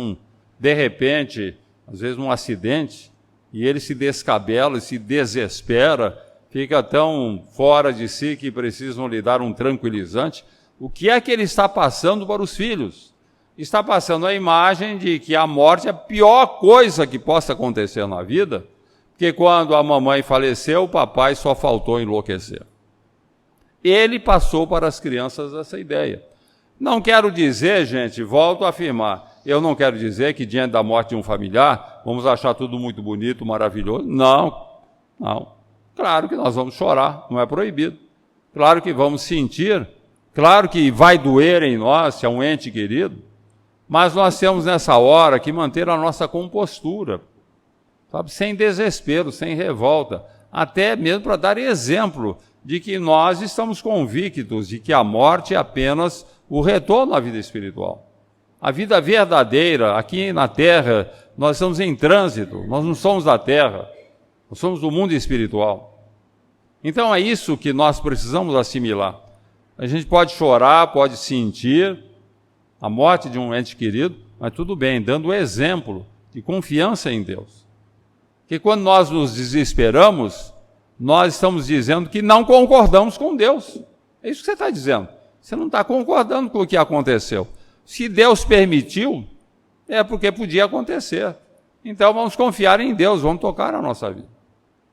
de repente, às vezes num acidente, e ele se descabela e se desespera, fica tão fora de si que precisam lhe dar um tranquilizante. O que é que ele está passando para os filhos? Está passando a imagem de que a morte é a pior coisa que possa acontecer na vida, porque quando a mamãe faleceu, o papai só faltou enlouquecer. Ele passou para as crianças essa ideia. Não quero dizer, gente, volto a afirmar, Eu não quero dizer que diante da morte de um familiar, vamos achar tudo muito bonito, maravilhoso. Não. Claro que nós vamos chorar, não é proibido. Claro que vamos sentir, claro que vai doer em nós, se é um ente querido, mas nós temos nessa hora que manter a nossa compostura, sabe? Sem desespero, sem revolta, até mesmo para dar exemplo de que nós estamos convictos de que a morte é apenas o retorno à vida espiritual. A vida verdadeira, aqui na Terra, nós estamos em trânsito, nós não somos da Terra, nós somos do mundo espiritual. Então é isso que nós precisamos assimilar. A gente pode chorar, pode sentir a morte de um ente querido, mas tudo bem, dando exemplo de confiança em Deus. Porque quando nós nos desesperamos, nós estamos dizendo que não concordamos com Deus. É isso que você está dizendo. Você não está concordando com o que aconteceu. Se Deus permitiu, é porque podia acontecer. Então vamos confiar em Deus, vamos tocar a nossa vida.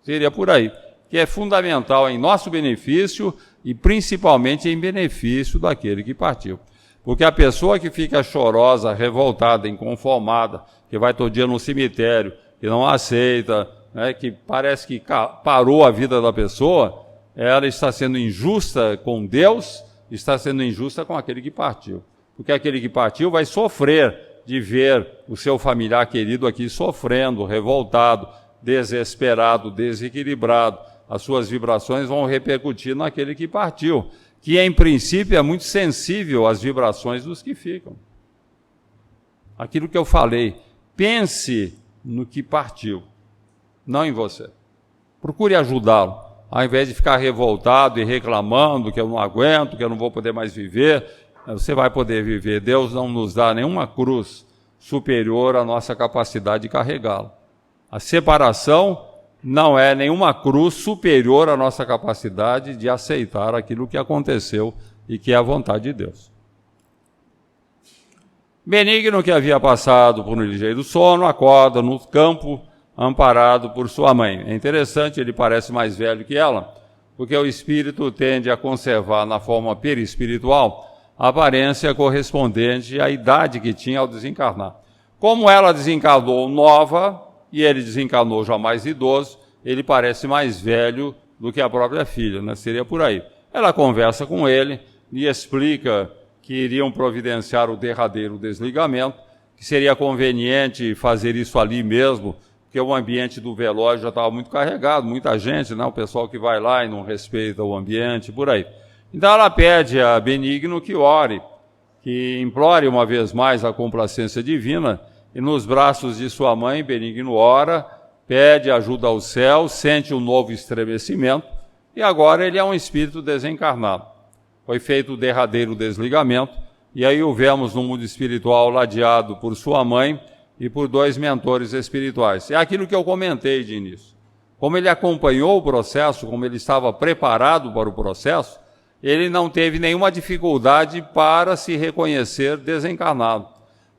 Seria por aí, que é fundamental em nosso benefício e principalmente em benefício daquele que partiu. Porque a pessoa que fica chorosa, revoltada, inconformada, que vai todo dia no cemitério, que não aceita, né, que parece que parou a vida da pessoa, ela está sendo injusta com Deus, está sendo injusta com aquele que partiu. Porque aquele que partiu vai sofrer de ver o seu familiar querido aqui sofrendo, revoltado, desesperado, desequilibrado. As suas vibrações vão repercutir naquele que partiu, que em princípio é muito sensível às vibrações dos que ficam. Aquilo que eu falei, pense no que partiu, não em você. Procure ajudá-lo, ao invés de ficar revoltado e reclamando que eu não aguento, que eu não vou poder mais viver. Você vai poder viver. Deus não nos dá nenhuma cruz superior à nossa capacidade de carregá-la. A separação não é nenhuma cruz superior à nossa capacidade de aceitar aquilo que aconteceu e que é a vontade de Deus. Benigno, que havia passado por um ligeiro sono, acorda no campo, amparado por sua mãe. É interessante, ele parece mais velho que ela, porque o espírito tende a conservar na forma perispiritual a aparência correspondente à idade que tinha ao desencarnar. Como ela desencarnou nova e ele desencarnou já mais idoso, ele parece mais velho do que a própria filha, né? Seria por aí. Ela conversa com ele e explica que iriam providenciar o derradeiro desligamento, que seria conveniente fazer isso ali mesmo, porque o ambiente do velório já estava muito carregado, muita gente, né? O pessoal que vai lá e não respeita o ambiente, por aí. Então ela pede a Benigno que ore, que implore uma vez mais a complacência divina, e nos braços de sua mãe, Benigno ora, pede ajuda ao céu, sente um novo estremecimento, e agora ele é um espírito desencarnado. Foi feito o derradeiro desligamento, e aí o vemos no mundo espiritual ladeado por sua mãe e por 2 mentores espirituais. É aquilo que eu comentei de início. Como ele acompanhou o processo, como ele estava preparado para o processo, ele não teve nenhuma dificuldade para se reconhecer desencarnado.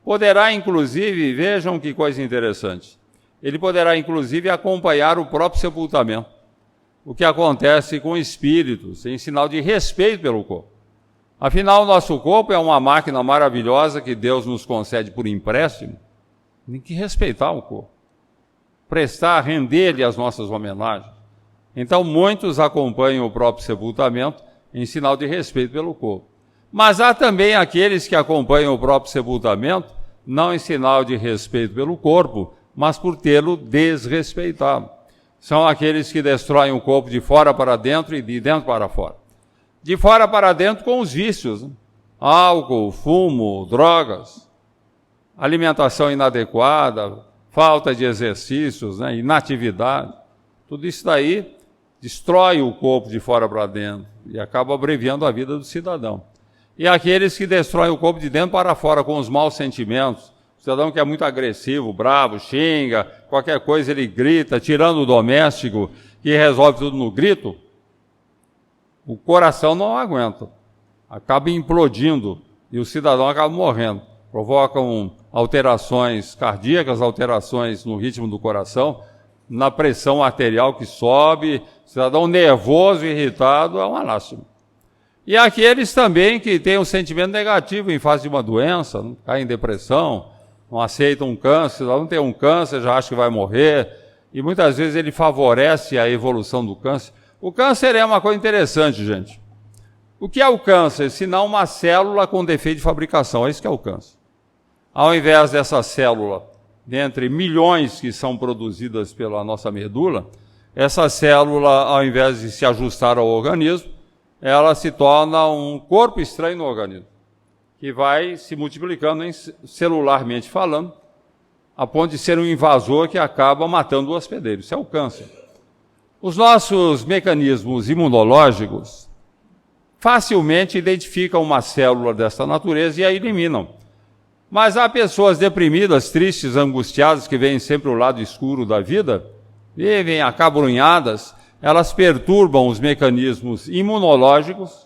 Poderá, inclusive, vejam que coisa interessante, ele poderá, inclusive, acompanhar o próprio sepultamento, o que acontece com espíritos, em sinal de respeito pelo corpo. Afinal, o nosso corpo é uma máquina maravilhosa que Deus nos concede por empréstimo, tem que respeitar o corpo, prestar, render-lhe as nossas homenagens. Então, muitos acompanham o próprio sepultamento, em sinal de respeito pelo corpo. Mas há também aqueles que acompanham o próprio sepultamento, não em sinal de respeito pelo corpo, mas por tê-lo desrespeitado. São aqueles que destroem o corpo de fora para dentro e de dentro para fora. De fora para dentro com os vícios, né? Álcool, fumo, drogas, alimentação inadequada, falta de exercícios, né? Inatividade. Tudo isso daí destrói o corpo de fora para dentro e acaba abreviando a vida do cidadão. E aqueles que destroem o corpo de dentro para fora com os maus sentimentos, o cidadão que é muito agressivo, bravo, xinga, qualquer coisa ele grita, tirando o doméstico, que resolve tudo no grito, o coração não aguenta, acaba implodindo e o cidadão acaba morrendo. Provocam alterações cardíacas, alterações no ritmo do coração, na pressão arterial que sobe, cidadão nervoso, irritado, é uma lástima. E aqueles também que têm um sentimento negativo em face de uma doença, caem em depressão, não aceita um câncer, não tem um câncer, já acha que vai morrer, e muitas vezes ele favorece a evolução do câncer. O câncer é uma coisa interessante, gente. O que é o câncer? Senão uma célula com defeito de fabricação, é isso que é o câncer. Ao invés dessa célula, dentre milhões que são produzidas pela nossa medula, essa célula, ao invés de se ajustar ao organismo, ela se torna um corpo estranho no organismo, que vai se multiplicando celularmente falando, a ponto de ser um invasor que acaba matando o hospedeiro. Isso é o câncer. Os nossos mecanismos imunológicos facilmente identificam uma célula dessa natureza e a eliminam. Mas há pessoas deprimidas, tristes, angustiadas, que veem sempre o lado escuro da vida, vivem acabrunhadas, elas perturbam os mecanismos imunológicos,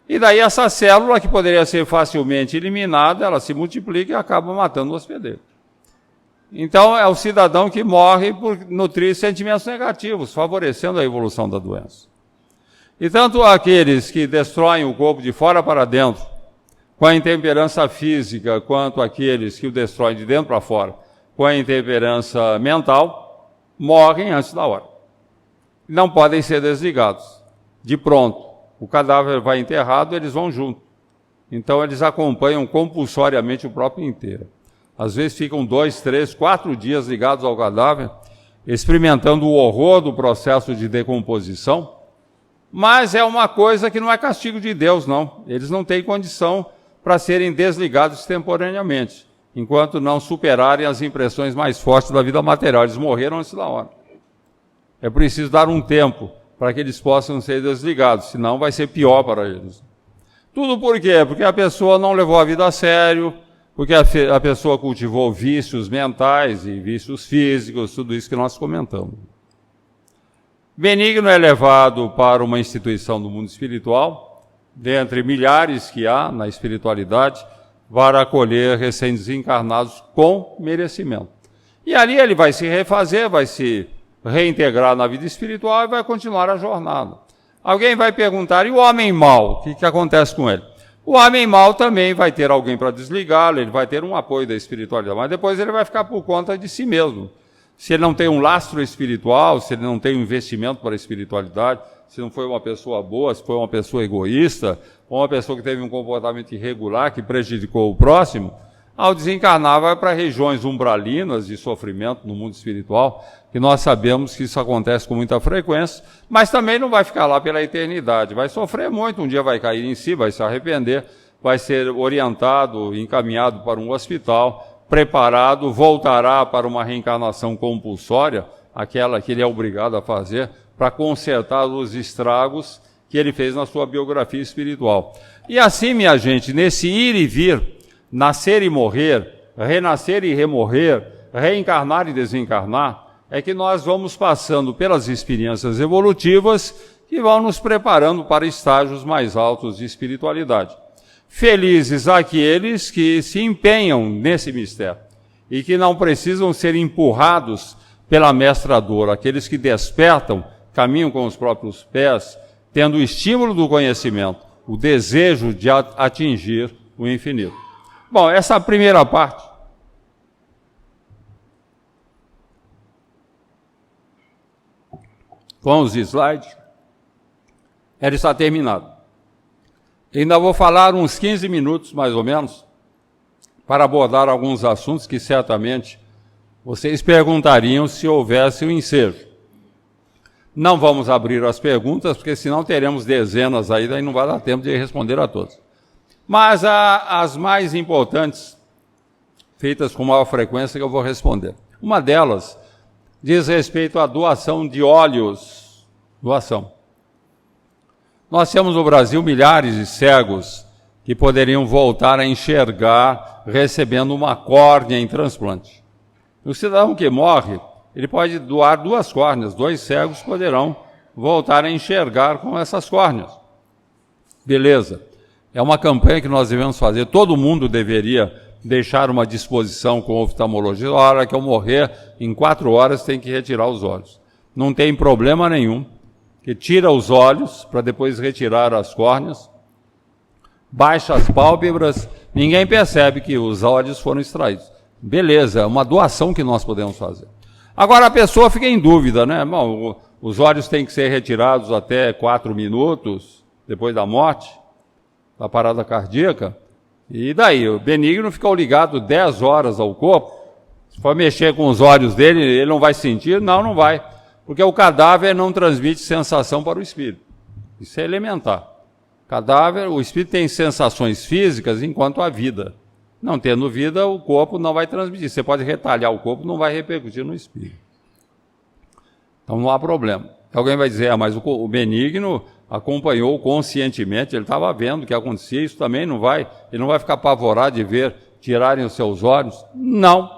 e daí essa célula, que poderia ser facilmente eliminada, ela se multiplica e acaba matando o hospedeiro. Então, é o cidadão que morre por nutrir sentimentos negativos, favorecendo a evolução da doença. E tanto aqueles que destroem o corpo de fora para dentro, com a intemperança física, quanto aqueles que o destroem de dentro para fora, com a intemperança mental, morrem antes da hora. Não podem ser desligados. De pronto, o cadáver vai enterrado, eles vão junto. Então, eles acompanham compulsoriamente o próprio enterro. Às vezes ficam 2, 3, 4 dias ligados ao cadáver, experimentando o horror do processo de decomposição, mas é uma coisa que não é castigo de Deus, não. Eles não têm condição para serem desligados temporariamente, enquanto não superarem as impressões mais fortes da vida material. Eles morreram antes da hora. É preciso dar um tempo para que eles possam ser desligados, senão vai ser pior para eles. Tudo por quê? Porque a pessoa não levou a vida a sério, porque a pessoa cultivou vícios mentais e vícios físicos, tudo isso que nós comentamos. Benigno é levado para uma instituição do mundo espiritual, dentre milhares que há na espiritualidade, para acolher recém-desencarnados com merecimento. E ali ele vai se refazer, vai se reintegrar na vida espiritual e vai continuar a jornada. Alguém vai perguntar, e o homem mau, o que acontece com ele? O homem mau também vai ter alguém para desligá-lo, ele vai ter um apoio da espiritualidade, mas depois ele vai ficar por conta de si mesmo. Se ele não tem um lastro espiritual, se ele não tem um investimento para a espiritualidade, se não foi uma pessoa boa, se foi uma pessoa egoísta, ou uma pessoa que teve um comportamento irregular, que prejudicou o próximo, ao desencarnar vai para regiões umbralinas de sofrimento no mundo espiritual, que nós sabemos que isso acontece com muita frequência, mas também não vai ficar lá pela eternidade, vai sofrer muito, um dia vai cair em si, vai se arrepender, vai ser orientado, encaminhado para um hospital, preparado, voltará para uma reencarnação compulsória, aquela que ele é obrigado a fazer, para consertar os estragos que ele fez na sua biografia espiritual. E assim, minha gente, nesse ir e vir, nascer e morrer, renascer e remorrer, reencarnar e desencarnar, é que nós vamos passando pelas experiências evolutivas que vão nos preparando para estágios mais altos de espiritualidade. Felizes aqueles que se empenham nesse mistério e que não precisam ser empurrados pela mestradora, aqueles que despertam, caminham com os próprios pés, tendo o estímulo do conhecimento, o desejo de atingir o infinito. Bom, essa primeira parte com os slides, ela está terminada. Ainda vou falar uns 15 minutos, mais ou menos, para abordar alguns assuntos que certamente vocês perguntariam se houvesse um ensejo. Não vamos abrir as perguntas, porque senão teremos dezenas aí, daí não vai dar tempo de responder a todas. Mas as mais importantes, feitas com maior frequência, que eu vou responder. Uma delas diz respeito à doação de óleos. Doação. Nós temos no Brasil milhares de cegos que poderiam voltar a enxergar recebendo uma córnea em transplante. O cidadão que morre, ele pode doar 2 córneas, 2 cegos poderão voltar a enxergar com essas córneas. Beleza. É uma campanha que nós devemos fazer, todo mundo deveria deixar uma disposição com o oftalmologista, a hora que eu morrer, em 4 horas tem que retirar os olhos. Não tem problema nenhum, que tira os olhos para depois retirar as córneas, baixa as pálpebras, ninguém percebe que os olhos foram extraídos. beleza, é uma doação que nós podemos fazer. Agora a pessoa fica em dúvida, né? Bom, os olhos têm que ser retirados até 4 minutos depois da morte, da parada cardíaca. E daí? O benigno ficou ligado 10 horas ao corpo. Se for mexer com os olhos dele, ele não vai sentir? Não, não vai. Porque o cadáver não transmite sensação para o espírito. Isso é elementar. Cadáver, o espírito tem sensações físicas enquanto a vida. Não tendo vida, o corpo não vai transmitir. Você pode retalhar o corpo, não vai repercutir no espírito. Então não há problema. Alguém vai dizer, mas o benigno acompanhou conscientemente, ele estava vendo o que acontecia, isso também não vai, ele não vai ficar apavorado de ver tirarem os seus olhos? Não.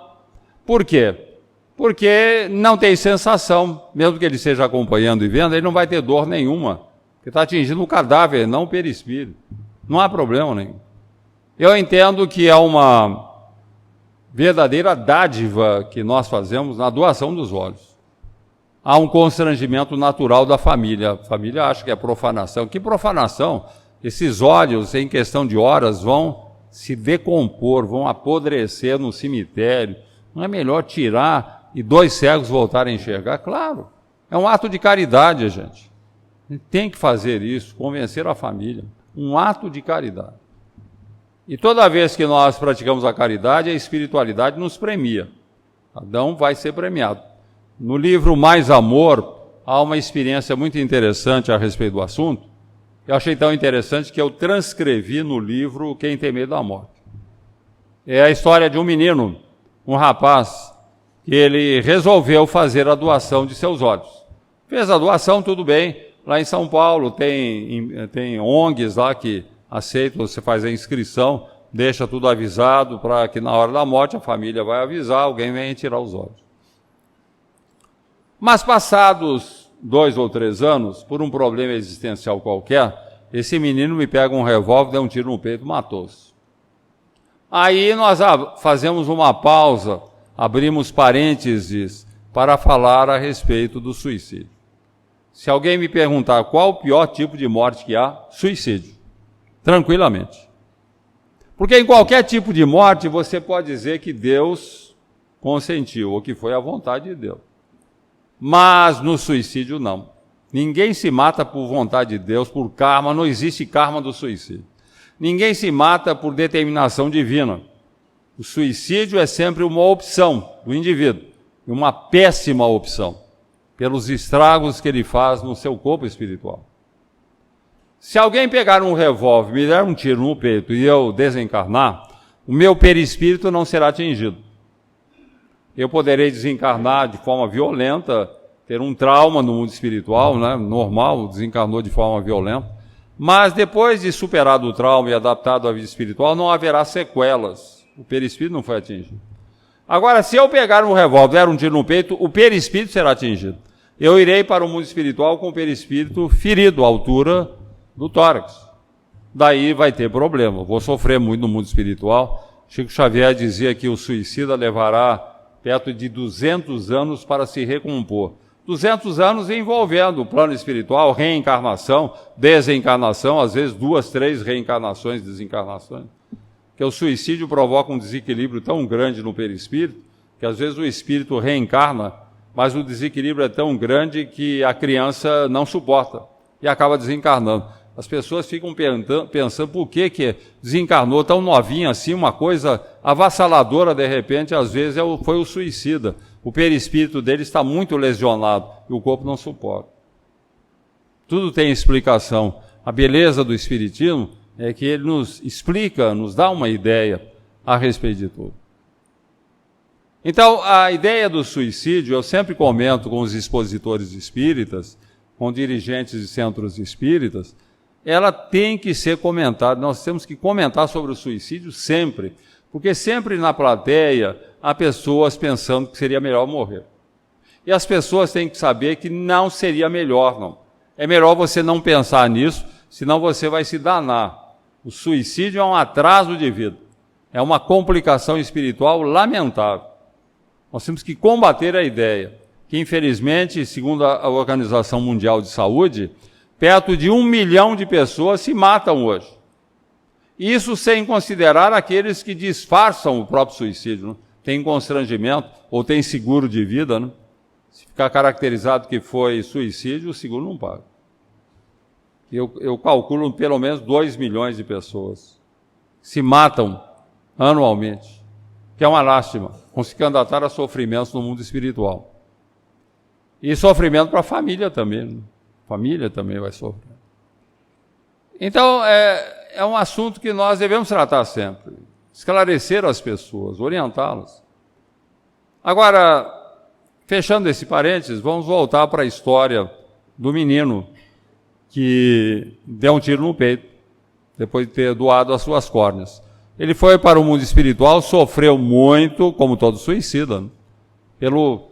Por quê? Porque não tem sensação, mesmo que ele esteja acompanhando e vendo, ele não vai ter dor nenhuma, porque está atingindo o cadáver, não o perispírito. Não há problema nenhum. Eu entendo que é uma verdadeira dádiva que nós fazemos na doação dos olhos. Há um constrangimento natural da família. A família acha que é profanação. Que profanação? Esses olhos, em questão de horas, vão se decompor, vão apodrecer no cemitério. Não é melhor tirar e 2 cegos voltarem a enxergar? Claro, é um ato de caridade, gente. A gente tem que fazer isso, convencer a família. Um ato de caridade. E toda vez que nós praticamos a caridade, a espiritualidade nos premia. Adão vai ser premiado. No livro Mais Amor, há uma experiência muito interessante a respeito do assunto. Eu achei tão interessante que eu transcrevi no livro Quem Tem Medo da Morte. É a história de um menino, um rapaz, que ele resolveu fazer a doação de seus olhos. Fez a doação, tudo bem. Lá em São Paulo tem ONGs lá que aceitam, você faz a inscrição, deixa tudo avisado para que na hora da morte a família vai avisar, alguém vem tirar os olhos. Mas passados 2 ou 3 anos, por um problema existencial qualquer, esse menino me pega um revólver, deu um tiro no peito e matou-se. Aí nós fazemos uma pausa, abrimos parênteses para falar a respeito do suicídio. Se alguém me perguntar qual o pior tipo de morte que há, suicídio. Tranquilamente. Porque em qualquer tipo de morte você pode dizer que Deus consentiu, ou que foi a vontade de Deus. Mas no suicídio não. Ninguém se mata por vontade de Deus, por karma, não existe karma do suicídio. Ninguém se mata por determinação divina. O suicídio é sempre uma opção do indivíduo, uma péssima opção, pelos estragos que ele faz no seu corpo espiritual. Se alguém pegar um revólver, me der um tiro no peito e eu desencarnar, o meu perispírito não será atingido. Eu poderei desencarnar de forma violenta, ter um trauma no mundo espiritual, né? Normal, desencarnou de forma violenta. Mas depois de superado o trauma e adaptado à vida espiritual, não haverá sequelas. O perispírito não foi atingido. Agora, se eu pegar um revólver, der um tiro no peito, o perispírito será atingido. Eu irei para o mundo espiritual com o perispírito ferido, à altura do tórax. Daí vai ter problema. Vou sofrer muito no mundo espiritual. Chico Xavier dizia que o suicida levará perto de 200 anos para se recompor. 200 anos envolvendo o plano espiritual, reencarnação, desencarnação, às vezes 2, 3 reencarnações, desencarnações. Porque o suicídio provoca um desequilíbrio tão grande no perispírito, que às vezes o espírito reencarna, mas o desequilíbrio é tão grande que a criança não suporta e acaba desencarnando. As pessoas ficam pensando por que desencarnou tão novinha assim, uma coisa avassaladora de repente, às vezes foi o suicida. O perispírito dele está muito lesionado e o corpo não suporta. Tudo tem explicação. A beleza do Espiritismo é que ele nos explica, nos dá uma ideia a respeito de tudo. Então, a ideia do suicídio, eu sempre comento com os expositores espíritas, com dirigentes de centros espíritas, ela tem que ser comentada. Nós temos que comentar sobre o suicídio sempre, porque sempre na plateia há pessoas pensando que seria melhor morrer. E as pessoas têm que saber que não seria melhor, não. É melhor você não pensar nisso, senão você vai se danar. O suicídio é um atraso de vida, é uma complicação espiritual lamentável. Nós temos que combater a ideia que, infelizmente, segundo a Organização Mundial de Saúde, perto de 1 milhão de pessoas se matam hoje. Isso sem considerar aqueles que disfarçam o próprio suicídio, né? tem constrangimento, ou tem seguro de vida, né? Se ficar caracterizado que foi suicídio, o seguro não paga. Eu calculo pelo menos 2 milhões de pessoas se matam anualmente, que é uma lástima, com se candidatar a sofrimentos no mundo espiritual. E sofrimento para a família também, né? A família também vai sofrer. Então, é um assunto que nós devemos tratar sempre, esclarecer as pessoas, orientá-las. Agora, fechando esse parênteses, vamos voltar para a história do menino que deu um tiro no peito, depois de ter doado as suas córneas. Ele foi para o mundo espiritual, sofreu muito, como todo suicida, né? Pelo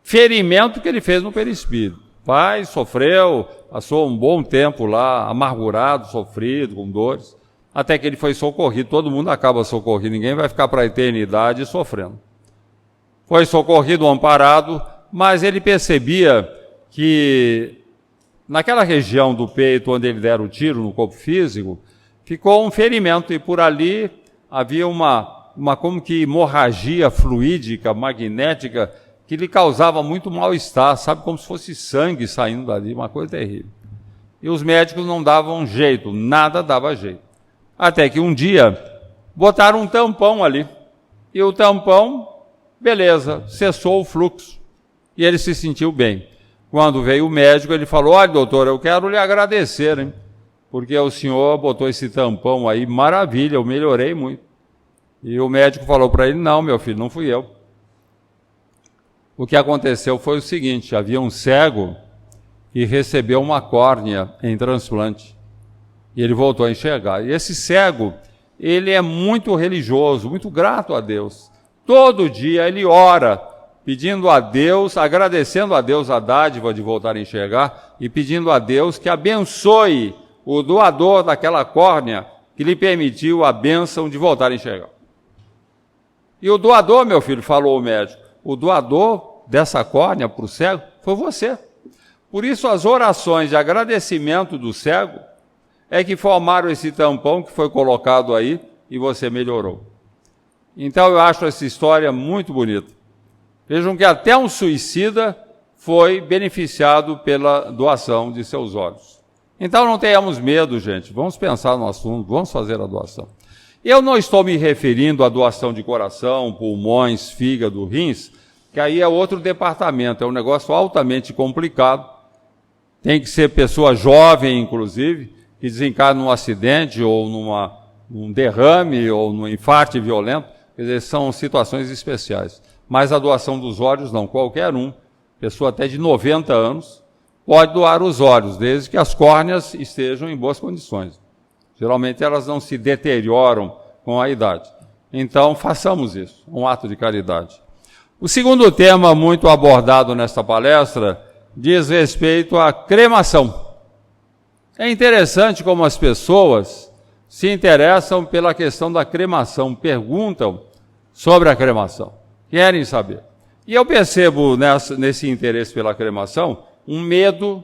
ferimento que ele fez no perispírito. Pai sofreu, passou um bom tempo lá, amargurado, sofrido, com dores, até que ele foi socorrido. Todo mundo acaba socorrido, ninguém vai ficar para a eternidade sofrendo. Foi socorrido, amparado, mas ele percebia que naquela região do peito onde ele dera o tiro no corpo físico, ficou um ferimento, e por ali havia uma como que hemorragia fluídica, magnética, que lhe causava muito mal-estar, sabe, como se fosse sangue saindo dali, uma coisa terrível. E os médicos não davam jeito, nada dava jeito. Até que um dia botaram um tampão ali, e o tampão, beleza, cessou o fluxo, e ele se sentiu bem. Quando veio o médico, ele falou: olha, doutor, eu quero lhe agradecer, hein, porque o senhor botou esse tampão aí, maravilha, eu melhorei muito. E o médico falou para ele: não, meu filho, não fui eu. O que aconteceu foi o seguinte: havia um cego que recebeu uma córnea em transplante, e ele voltou a enxergar. E esse cego, ele é muito religioso, muito grato a Deus. Todo dia ele ora, pedindo a Deus, agradecendo a Deus a dádiva de voltar a enxergar, e pedindo a Deus que abençoe o doador daquela córnea que lhe permitiu a bênção de voltar a enxergar. E o doador, meu filho, falou o médico, o doador dessa córnea para o cego foi você. Por isso as orações de agradecimento do cego é que formaram esse tampão que foi colocado aí e você melhorou. Então eu acho essa história muito bonita. Vejam que até um suicida foi beneficiado pela doação de seus olhos. Então não tenhamos medo, gente. Vamos pensar no assunto, vamos fazer a doação. Eu não estou me referindo à doação de coração, pulmões, fígado, rins, que aí é outro departamento, é um negócio altamente complicado. Tem que ser pessoa jovem, inclusive, que desencarna num acidente ou num derrame ou num infarto violento. Quer dizer, são situações especiais. Mas a doação dos olhos, não. Qualquer um, pessoa até de 90 anos, pode doar os olhos, desde que as córneas estejam em boas condições. Geralmente elas não se deterioram com a idade. Então, façamos isso, um ato de caridade. O segundo tema muito abordado nesta palestra diz respeito à cremação. É interessante como as pessoas se interessam pela questão da cremação, perguntam sobre a cremação, querem saber. E eu percebo nesse interesse pela cremação um medo,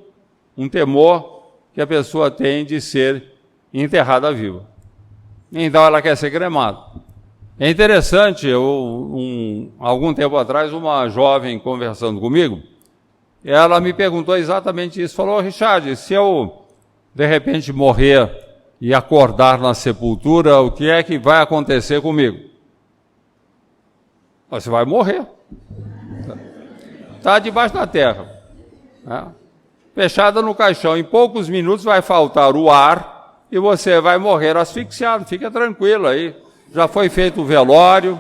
um temor que a pessoa tem de ser enterrada viva. Então ela quer ser cremada. É interessante, algum tempo atrás, uma jovem conversando comigo, ela me perguntou exatamente isso. Falou: Richard, se eu de repente morrer e acordar na sepultura, o que é que vai acontecer comigo? Você vai morrer. Está debaixo da terra, né? Fechada no caixão. Em poucos minutos vai faltar o ar e você vai morrer asfixiado. Fica tranquilo aí. Já foi feito o velório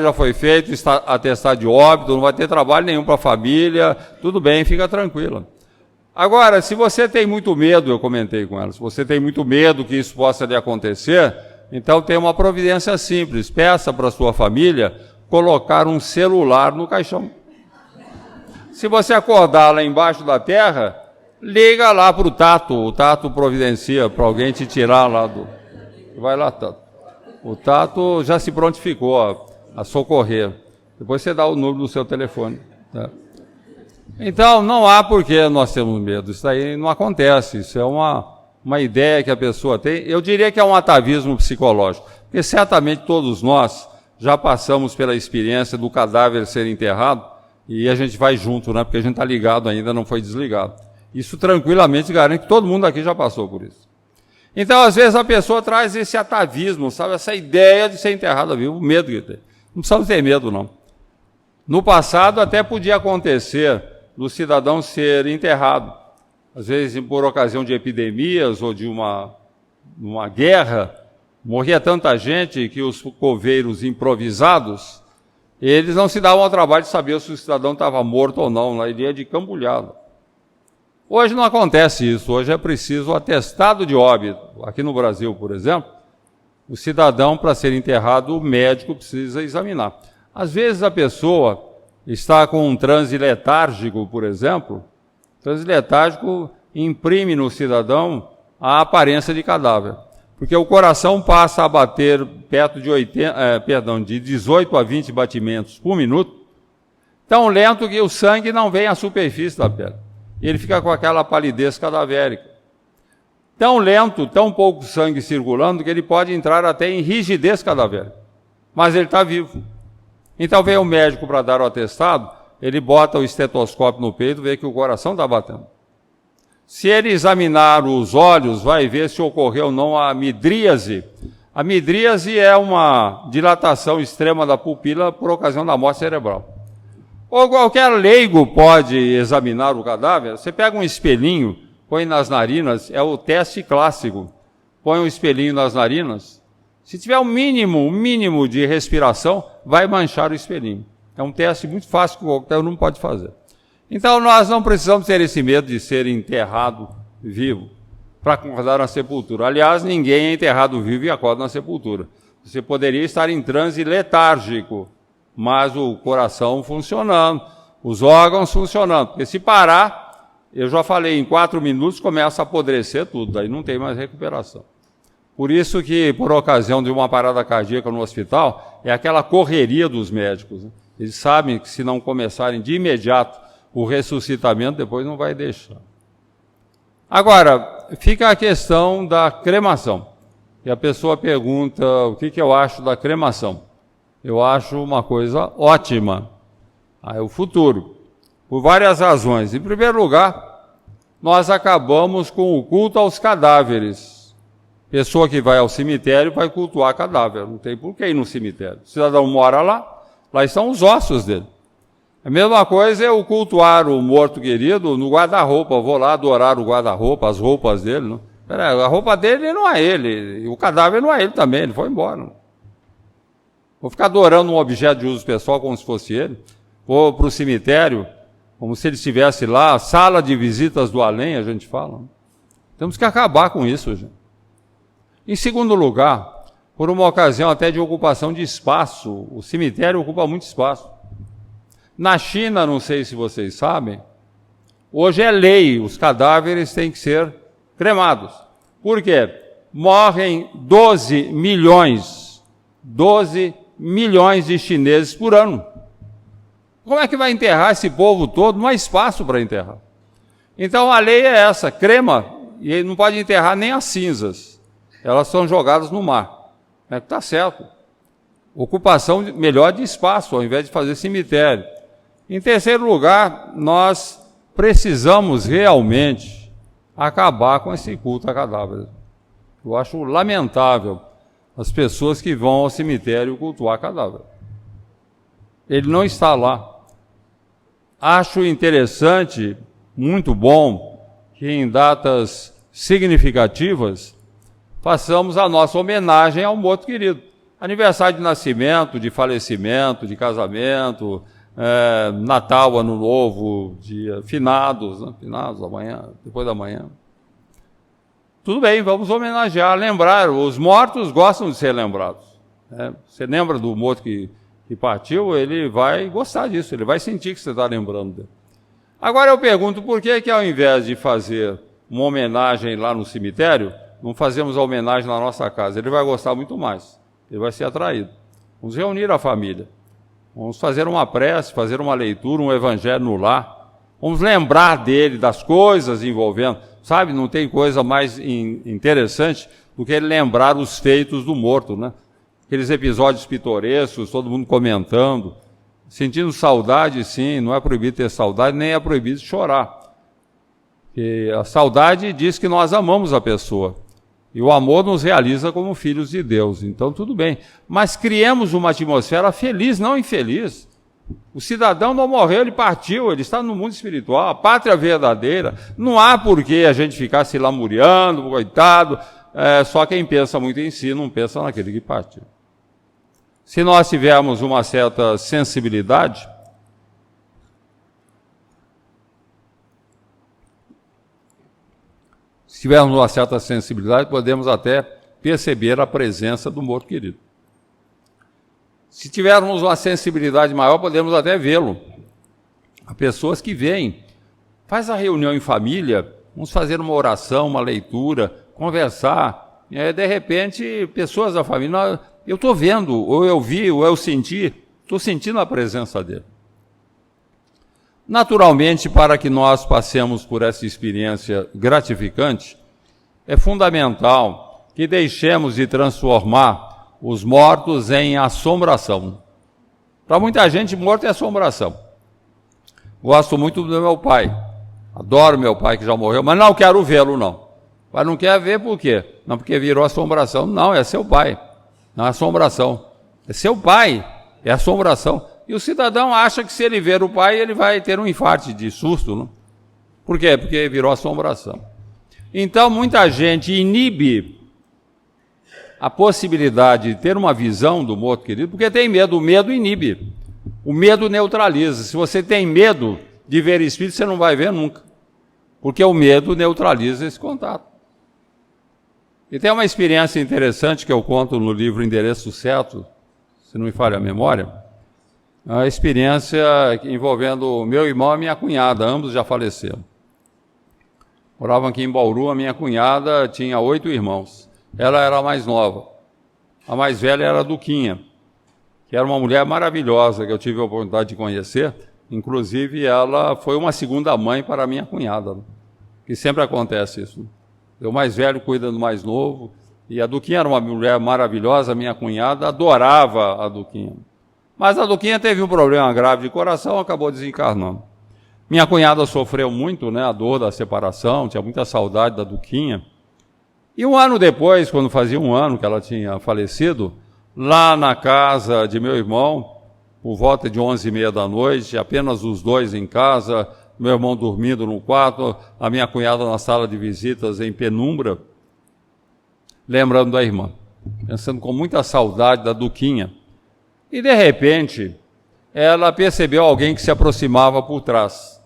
já foi feito, está atestado de óbito, não vai ter trabalho nenhum para a família, tudo bem, fica tranquilo. Agora, se você tem muito medo, eu comentei com ela, se você tem muito medo que isso possa lhe acontecer, então tem uma providência simples, peça para a sua família colocar um celular no caixão. Se você acordar lá embaixo da terra, liga lá para o Tato providencia para alguém te tirar lá do... Vai lá, Tato. O Tato já se prontificou a socorrer. Depois você dá o número do seu telefone. Tá? Então, não há por que nós termos medo. Isso aí não acontece. Isso é uma ideia que a pessoa tem. Eu diria que é um atavismo psicológico. Porque certamente todos nós já passamos pela experiência do cadáver ser enterrado e a gente vai junto, né? Porque a gente está ligado ainda, não foi desligado. Isso tranquilamente garante que todo mundo aqui já passou por isso. Então, às vezes, a pessoa traz esse atavismo, sabe? Essa ideia de ser enterrado vivo, o medo que tem. Não precisamos ter medo, não. No passado, até podia acontecer do cidadão ser enterrado, às vezes por ocasião de epidemias ou de uma guerra, morria tanta gente que os coveiros improvisados, eles não se davam ao trabalho de saber se o cidadão estava morto ou não, ele ia de cambulhado. Hoje não acontece isso, hoje é preciso o atestado de óbito. Aqui no Brasil, por exemplo, o cidadão, para ser enterrado, o médico precisa examinar. Às vezes a pessoa está com um transe letárgico, por exemplo, o transe letárgico imprime no cidadão a aparência de cadáver, porque o coração passa a bater perto de 18 a 20 batimentos por minuto, tão lento que o sangue não vem à superfície da pele. E ele fica com aquela palidez cadavérica. Tão lento, tão pouco sangue circulando, que ele pode entrar até em rigidez cadavérica. Mas ele está vivo. Então vem o médico para dar o atestado, ele bota o estetoscópio no peito, vê que o coração está batendo. Se ele examinar os olhos, vai ver se ocorreu ou não a midríase. A midríase é uma dilatação extrema da pupila por ocasião da morte cerebral. Ou qualquer leigo pode examinar o cadáver. Você pega um espelhinho, põe nas narinas, é o teste clássico. Põe um espelhinho nas narinas. Se tiver um mínimo de respiração, vai manchar o espelhinho. É um teste muito fácil que qualquer um pode fazer. Então nós não precisamos ter esse medo de ser enterrado vivo para acordar na sepultura. Aliás, ninguém é enterrado vivo e acorda na sepultura. Você poderia estar em transe letárgico, mas o coração funcionando, os órgãos funcionando. Porque se parar, eu já falei, em 4 minutos começa a apodrecer tudo, daí não tem mais recuperação. Por isso que, por ocasião de uma parada cardíaca no hospital, é aquela correria dos médicos, né? Eles sabem que se não começarem de imediato o ressuscitamento, depois não vai deixar. Agora, fica a questão da cremação. E a pessoa pergunta o que eu acho da cremação. Eu acho uma coisa ótima. É o futuro. Por várias razões. Em primeiro lugar, nós acabamos com o culto aos cadáveres. Pessoa que vai ao cemitério vai cultuar cadáver. Não tem por que ir no cemitério. O cidadão mora lá, lá estão os ossos dele. A mesma coisa é eu cultuar o morto querido no guarda-roupa. Eu vou lá adorar o guarda-roupa, as roupas dele. Não? Peraí, a roupa dele não é ele. E o cadáver não é ele também, ele foi embora. Não? Vou ficar adorando um objeto de uso pessoal como se fosse ele. Vou para o cemitério, como se ele estivesse lá, sala de visitas do além, a gente fala. Temos que acabar com isso, gente. Em segundo lugar, por uma ocasião até de ocupação de espaço, o cemitério ocupa muito espaço. Na China, não sei se vocês sabem, hoje é lei, os cadáveres têm que ser cremados. Por quê? Morrem 12 milhões de chineses por ano. Como é que vai enterrar esse povo todo? Não há espaço para enterrar. Então a lei é essa, crema, e ele não pode enterrar nem as cinzas. Elas são jogadas no mar. Está certo. Ocupação melhor de espaço, ao invés de fazer cemitério. Em terceiro lugar, nós precisamos realmente acabar com esse culto a cadáveres. Eu acho lamentável as pessoas que vão ao cemitério cultuar cadáver. Ele não está lá. Acho interessante, muito bom, que em datas significativas façamos a nossa homenagem ao morto querido. Aniversário de nascimento, de falecimento, de casamento, Natal, Ano Novo, dia finados, né? Finados amanhã, depois da manhã. Tudo bem, vamos homenagear, lembrar. Os mortos gostam de ser lembrados. Você lembra do morto que partiu, ele vai gostar disso, ele vai sentir que você está lembrando dele. Agora eu pergunto, por que ao invés de fazer uma homenagem lá no cemitério, não fazemos a homenagem na nossa casa? Ele vai gostar muito mais, ele vai ser atraído. Vamos reunir a família, vamos fazer uma prece, fazer uma leitura, um evangelho no lar, vamos lembrar dele, das coisas envolvendo. Sabe, não tem coisa mais interessante do que lembrar os feitos do morto, né? aqueles episódios pitorescos, todo mundo comentando, sentindo saudade, sim, não é proibido ter saudade, nem é proibido chorar. E a saudade diz que nós amamos a pessoa. E o amor nos realiza como filhos de Deus. Então, tudo bem. Mas criemos uma atmosfera feliz, não infeliz. O cidadão não morreu, ele partiu, ele está no mundo espiritual, a pátria verdadeira. Não há por que a gente ficar se lamuriando, coitado. Só quem pensa muito em si não pensa naquele que partiu. Se nós tivermos uma certa sensibilidade, podemos até perceber a presença do morto querido. Se tivermos uma sensibilidade maior, podemos até vê-lo. Há pessoas que vêm, faz a reunião em família, vamos fazer uma oração, uma leitura, conversar. De repente, pessoas da família, eu estou vendo, ou eu vi, ou eu senti, estou sentindo a presença dele. Naturalmente, para que nós passemos por essa experiência gratificante, é fundamental que deixemos de transformar os mortos em assombração. Para muita gente, morto é assombração. Gosto muito do meu pai, adoro meu pai que já morreu, mas não quero vê-lo, não. Mas não quer ver por quê? Não porque virou assombração. Não, é seu pai, não é assombração. É seu pai, é assombração. E o cidadão acha que se ele ver o pai, ele vai ter um infarto de susto, não? Por quê? Porque virou assombração. Então, muita gente inibe a possibilidade de ter uma visão do morto querido, porque tem medo. O medo inibe. O medo neutraliza. Se você tem medo de ver espírito, você não vai ver nunca. Porque o medo neutraliza esse contato. E tem uma experiência interessante que eu conto no livro Endereço Certo, se não me falha a memória, a experiência envolvendo meu irmão e minha cunhada, ambos já faleceram. Moravam aqui em Bauru, a minha cunhada tinha 8 irmãos. Ela era a mais nova. A mais velha era a Duquinha, que era uma mulher maravilhosa, que eu tive a oportunidade de conhecer. Inclusive, ela foi uma segunda mãe para a minha cunhada, que sempre acontece isso. O mais velho cuida do mais novo, e a Duquinha era uma mulher maravilhosa, a minha cunhada adorava a Duquinha. Mas a Duquinha teve um problema grave de coração, acabou desencarnando. Minha cunhada sofreu muito, a dor da separação, tinha muita saudade da Duquinha. E um ano depois, quando fazia um ano que ela tinha falecido, lá na casa de meu irmão, por volta de 11h30 da noite, apenas os dois em casa, meu irmão dormindo no quarto, a minha cunhada na sala de visitas em penumbra, lembrando da irmã, pensando com muita saudade da Duquinha. E, de repente, ela percebeu alguém que se aproximava por trás.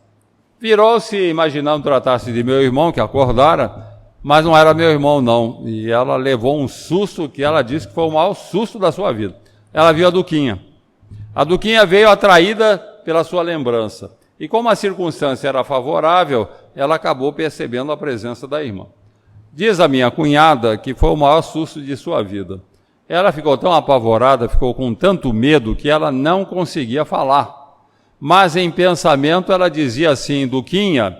Virou-se, imaginando tratar-se de meu irmão, que acordara, mas não era meu irmão, não. E ela levou um susto que ela disse que foi o maior susto da sua vida. Ela viu a Duquinha. A Duquinha veio atraída pela sua lembrança. E como a circunstância era favorável, ela acabou percebendo a presença da irmã. Diz a minha cunhada que foi o maior susto de sua vida. Ela ficou tão apavorada, ficou com tanto medo, que ela não conseguia falar. Mas em pensamento ela dizia assim: Duquinha,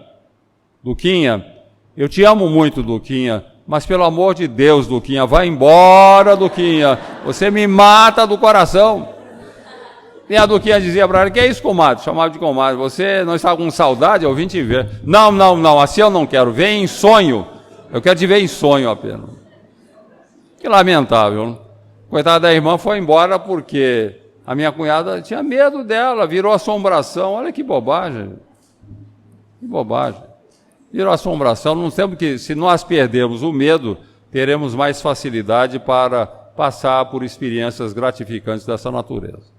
eu te amo muito, Duquinha, mas pelo amor de Deus, Duquinha, vai embora, Duquinha, você me mata do coração. E a Duquinha dizia para ela: que é isso, comadre? Chamava de comadre, você não está com saudade? Eu vim te ver. Não, assim eu não quero, vem em sonho, eu quero te ver em sonho apenas. Que lamentável, não? Coitada da irmã, foi embora porque a minha cunhada tinha medo dela, virou assombração. Olha que bobagem. Que bobagem. Virou assombração. Não temos que, se nós perdermos o medo, teremos mais facilidade para passar por experiências gratificantes dessa natureza.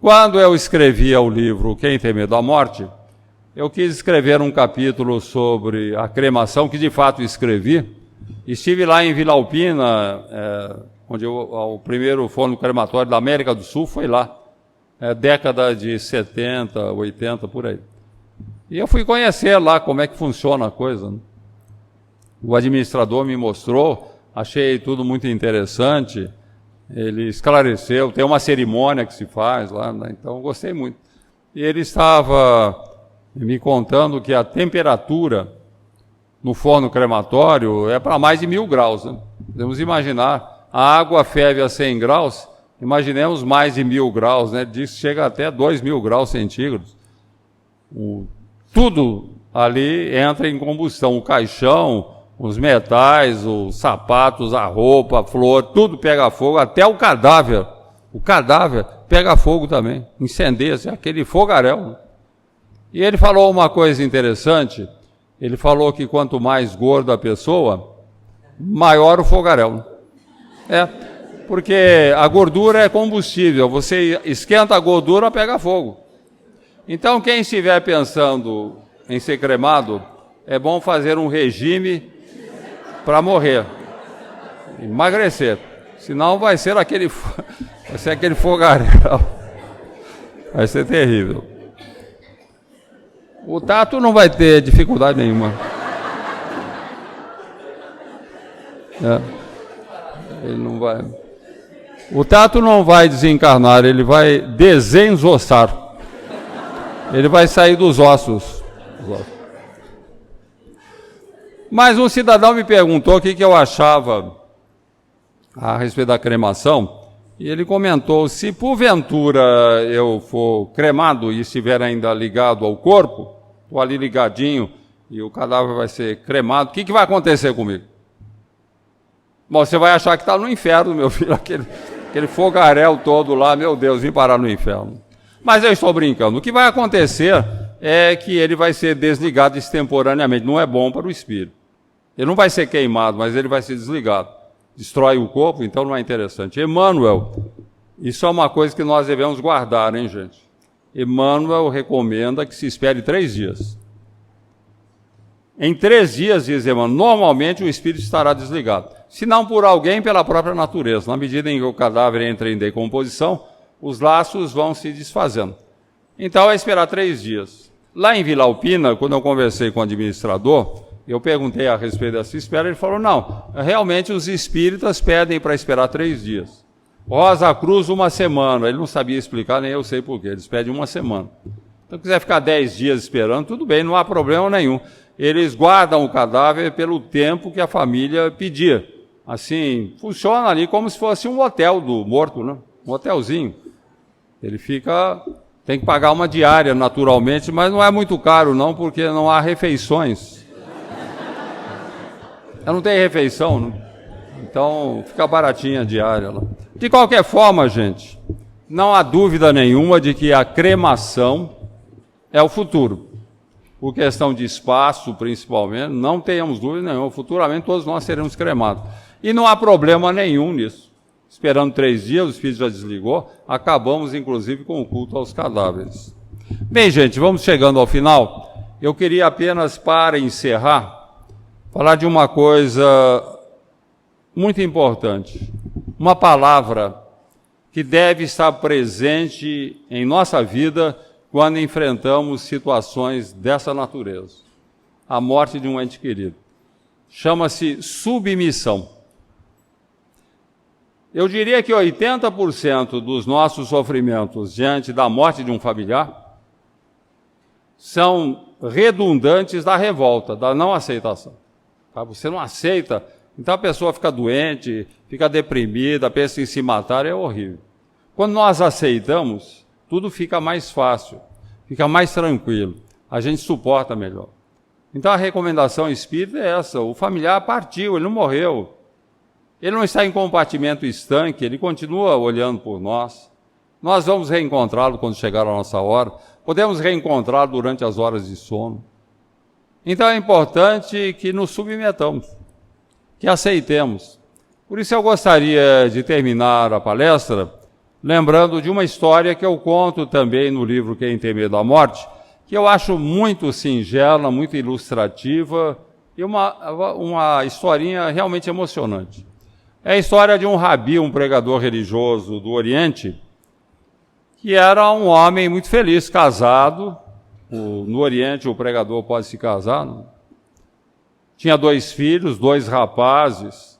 Quando eu escrevia o livro Quem Tem Medo da Morte, eu quis escrever um capítulo sobre a cremação, que de fato escrevi. Estive lá em Vila Alpina, onde o primeiro forno crematório da América do Sul foi lá, década de 70, 80, por aí. E eu fui conhecer lá como é que funciona a coisa, né? O administrador me mostrou, achei tudo muito interessante, ele esclareceu, tem uma cerimônia que se faz lá, né? Então gostei muito. E ele estava me contando que a temperatura no forno crematório é para mais de 1000 graus, né? Podemos imaginar a água ferve a 100 graus, imaginemos mais de 1000 graus, né? Diz que chega até 2000 graus centígrados. Tudo ali entra em combustão, o caixão, os metais, os sapatos, a roupa, a flor, tudo pega fogo, até o cadáver. O cadáver pega fogo também, incendeia-se, aquele fogaréu. E ele falou uma coisa interessante, ele falou que quanto mais gorda a pessoa, maior o fogaréu. Porque a gordura é combustível, você esquenta a gordura, pega fogo. Então, quem estiver pensando em ser cremado, é bom fazer um regime para morrer, emagrecer, senão vai ser aquele fogaréu, vai ser terrível. O Tato não vai ter dificuldade nenhuma. Ele não vai. O Tato não vai desencarnar, ele vai desensossar. Ele vai sair dos ossos. Mas um cidadão me perguntou o que eu achava a respeito da cremação, e ele comentou, se porventura eu for cremado e estiver ainda ligado ao corpo, estou ali ligadinho e o cadáver vai ser cremado, o que vai acontecer comigo? Bom, você vai achar que está no inferno, meu filho, aquele fogaréu todo lá, meu Deus, vim parar no inferno. Mas eu estou brincando. O que vai acontecer é que ele vai ser desligado extemporaneamente, não é bom para o espírito. Ele não vai ser queimado, mas ele vai ser desligado. Destrói o corpo, então não é interessante. Emmanuel, isso é uma coisa que nós devemos guardar, hein, gente? Emmanuel recomenda que se espere 3 dias. Em 3 dias, diz Emmanuel, normalmente o espírito estará desligado. Se não por alguém, pela própria natureza. Na medida em que o cadáver entra em decomposição, os laços vão se desfazendo. Então, é esperar 3 dias. Lá em Vila Alpina, quando eu conversei com o administrador, eu perguntei a respeito dessa espera, ele falou, não, realmente os espíritas pedem para esperar 3 dias. Rosa Cruz, 1 semana. Ele não sabia explicar, nem eu sei porquê. Eles pedem 1 semana. Então, se quiser ficar 10 dias esperando, tudo bem, não há problema nenhum. Eles guardam o cadáver pelo tempo que a família pedir. Assim, funciona ali como se fosse um hotel do morto, né? Um hotelzinho. Ele tem que pagar uma diária, naturalmente, mas não é muito caro, não, porque não há refeições. Não tem refeição, né? Então fica baratinha a diária lá. De qualquer forma, gente, não há dúvida nenhuma de que a cremação é o futuro. Por questão de espaço, principalmente, não tenhamos dúvida nenhuma. Futuramente todos nós seremos cremados. E não há problema nenhum nisso. Esperando 3 dias, o espírito já desligou, acabamos, inclusive, com o culto aos cadáveres. Bem, gente, vamos chegando ao final. Eu queria apenas, para encerrar, falar de uma coisa muito importante. Uma palavra que deve estar presente em nossa vida quando enfrentamos situações dessa natureza. A morte de um ente querido. Chama-se submissão. Eu diria que 80% dos nossos sofrimentos diante da morte de um familiar são redundantes da revolta, da não aceitação. Tá? Você não aceita, então a pessoa fica doente, fica deprimida, pensa em se matar, é horrível. Quando nós aceitamos, tudo fica mais fácil, fica mais tranquilo, a gente suporta melhor. Então a recomendação espírita é essa, o familiar partiu, ele não morreu. Ele não está em compartimento estanque, ele continua olhando por nós. Nós vamos reencontrá-lo quando chegar a nossa hora. Podemos reencontrá-lo durante as horas de sono. Então é importante que nos submetamos, que aceitemos. Por isso eu gostaria de terminar a palestra lembrando de uma história que eu conto também no livro Quem Tem Medo da Morte, que eu acho muito singela, muito ilustrativa e uma historinha realmente emocionante. É a história de um rabi, um pregador religioso do Oriente, que era um homem muito feliz, casado. No Oriente o pregador pode se casar, não? Tinha 2 filhos, 2 rapazes,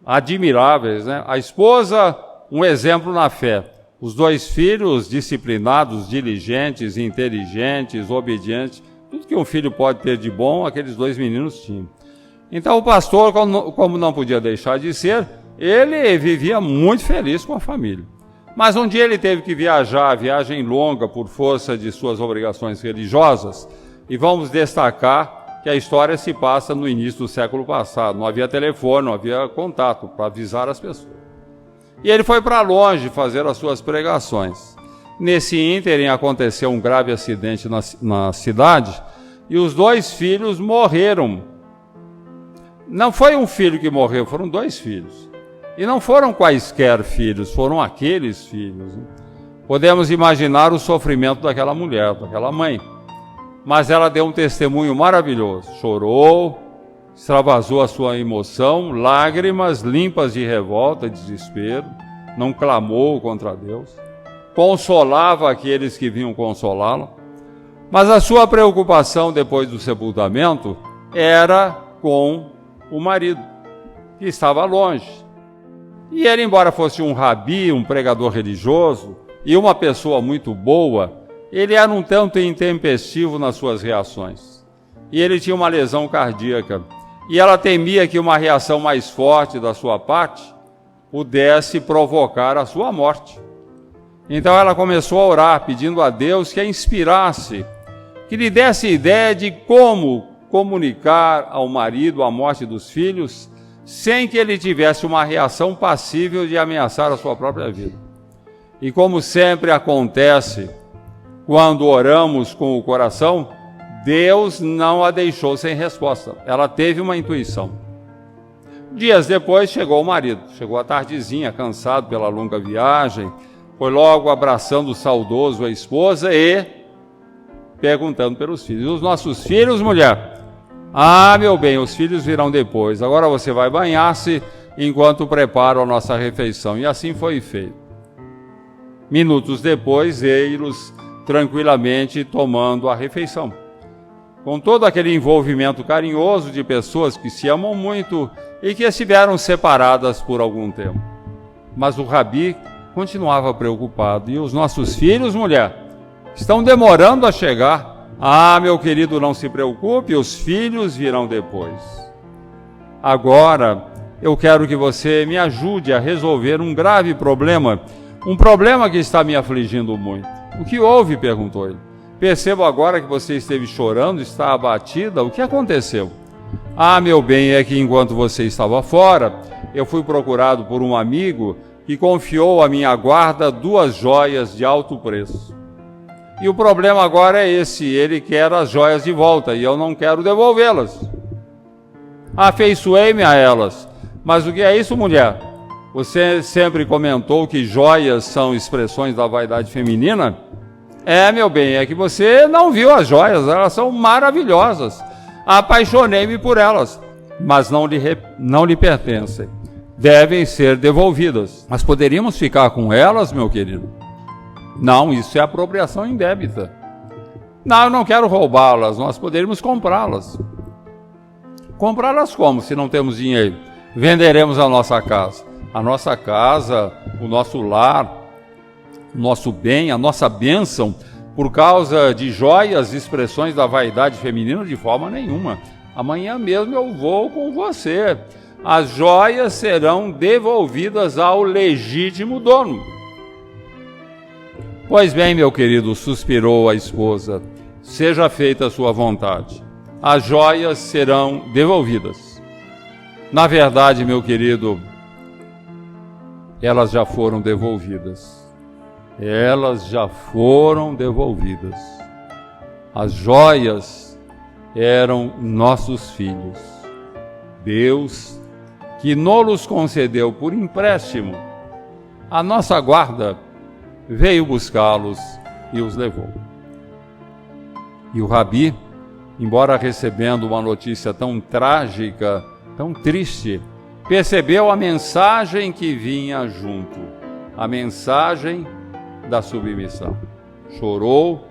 admiráveis, né? A esposa, um exemplo na fé. Os 2 filhos, disciplinados, diligentes, inteligentes, obedientes. Tudo que um filho pode ter de bom, aqueles 2 meninos tinham. Então o pastor, como não podia deixar de ser, ele vivia muito feliz com a família. Mas um dia ele teve que viajar, viagem longa por força de suas obrigações religiosas, e vamos destacar que a história se passa no início do século passado. Não havia telefone, não havia contato para avisar as pessoas. E ele foi para longe fazer as suas pregações. Nesse ínterim aconteceu um grave acidente na cidade e os 2 filhos morreram. Não foi um filho que morreu, foram 2 filhos. E não foram quaisquer filhos, foram aqueles filhos. Podemos imaginar o sofrimento daquela mulher, daquela mãe. Mas ela deu um testemunho maravilhoso. Chorou, extravasou a sua emoção, lágrimas limpas de revolta e desespero, não clamou contra Deus, consolava aqueles que vinham consolá-la, mas a sua preocupação depois do sepultamento era com o marido, que estava longe. E ele, embora fosse um rabi, um pregador religioso e uma pessoa muito boa, ele era um tanto intempestivo nas suas reações. E ele tinha uma lesão cardíaca. E ela temia que uma reação mais forte da sua parte pudesse provocar a sua morte. Então ela começou a orar, pedindo a Deus que a inspirasse, que lhe desse ideia de como comunicar ao marido a morte dos filhos, sem que ele tivesse uma reação passível de ameaçar a sua própria vida. E como sempre acontece, quando oramos com o coração, Deus não a deixou sem resposta. Ela teve uma intuição. Dias depois chegou o marido. Chegou à tardezinha, cansado pela longa viagem. Foi logo abraçando o saudoso a esposa e perguntando pelos filhos. Os nossos filhos, mulher? Ah, meu bem, os filhos virão depois. Agora você vai banhar-se enquanto preparo a nossa refeição. E assim foi feito. Minutos depois, eles tranquilamente tomando a refeição. Com todo aquele envolvimento carinhoso de pessoas que se amam muito e que estiveram separadas por algum tempo. Mas o rabi continuava preocupado. E os nossos filhos, mulher, estão demorando a chegar. Ah, meu querido, não se preocupe, os filhos virão depois. Agora, eu quero que você me ajude a resolver um grave problema, um problema que está me afligindo muito. O que houve? Perguntou ele. Percebo agora que você esteve chorando, está abatida. O que aconteceu? Ah, meu bem, é que enquanto você estava fora, eu fui procurado por um amigo que confiou à minha guarda 2 joias de alto preço. E o problema agora é esse, ele quer as joias de volta e eu não quero devolvê-las. Afeiçoei-me a elas. Mas o que é isso, mulher? Você sempre comentou que joias são expressões da vaidade feminina? É, meu bem, é que você não viu as joias, elas são maravilhosas. Apaixonei-me por elas, mas não lhe pertencem. Devem ser devolvidas. Mas poderíamos ficar com elas, meu querido? Não, isso é apropriação indébita. Não, eu não quero roubá-las, nós poderíamos comprá-las. Comprá-las como, se não temos dinheiro? Venderemos a nossa casa. A nossa casa, o nosso lar, o nosso bem, a nossa bênção, por causa de joias, expressões da vaidade feminina, de forma nenhuma. Amanhã mesmo eu vou com você. As joias serão devolvidas ao legítimo dono. Pois bem, meu querido, suspirou a esposa, seja feita a sua vontade. As joias serão devolvidas. Na verdade, meu querido, elas já foram devolvidas. Elas já foram devolvidas. As joias eram nossos filhos. Deus, que nos concedeu por empréstimo a nossa guarda, veio buscá-los e os levou. E o rabi, embora recebendo uma notícia tão trágica, tão triste, percebeu a mensagem que vinha junto, a mensagem da submissão. Chorou,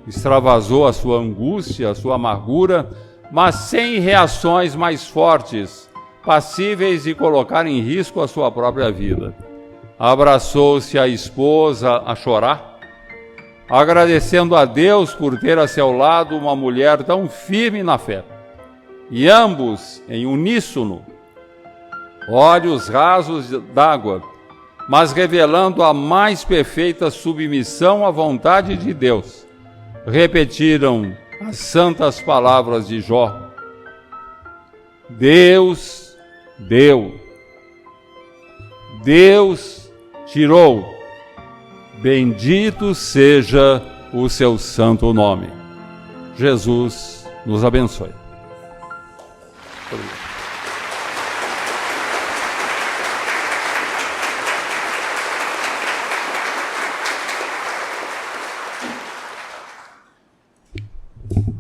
extravasou a sua angústia, a sua amargura, mas sem reações mais fortes, passíveis de colocar em risco a sua própria vida. Abraçou-se a esposa a chorar, agradecendo a Deus por ter a seu lado uma mulher tão firme na fé. E ambos, em uníssono, olhos rasos d'água, mas revelando a mais perfeita submissão à vontade de Deus, repetiram as santas palavras de Jó: Deus deu, Deus tirou, bendito seja o seu santo nome. Jesus nos abençoe.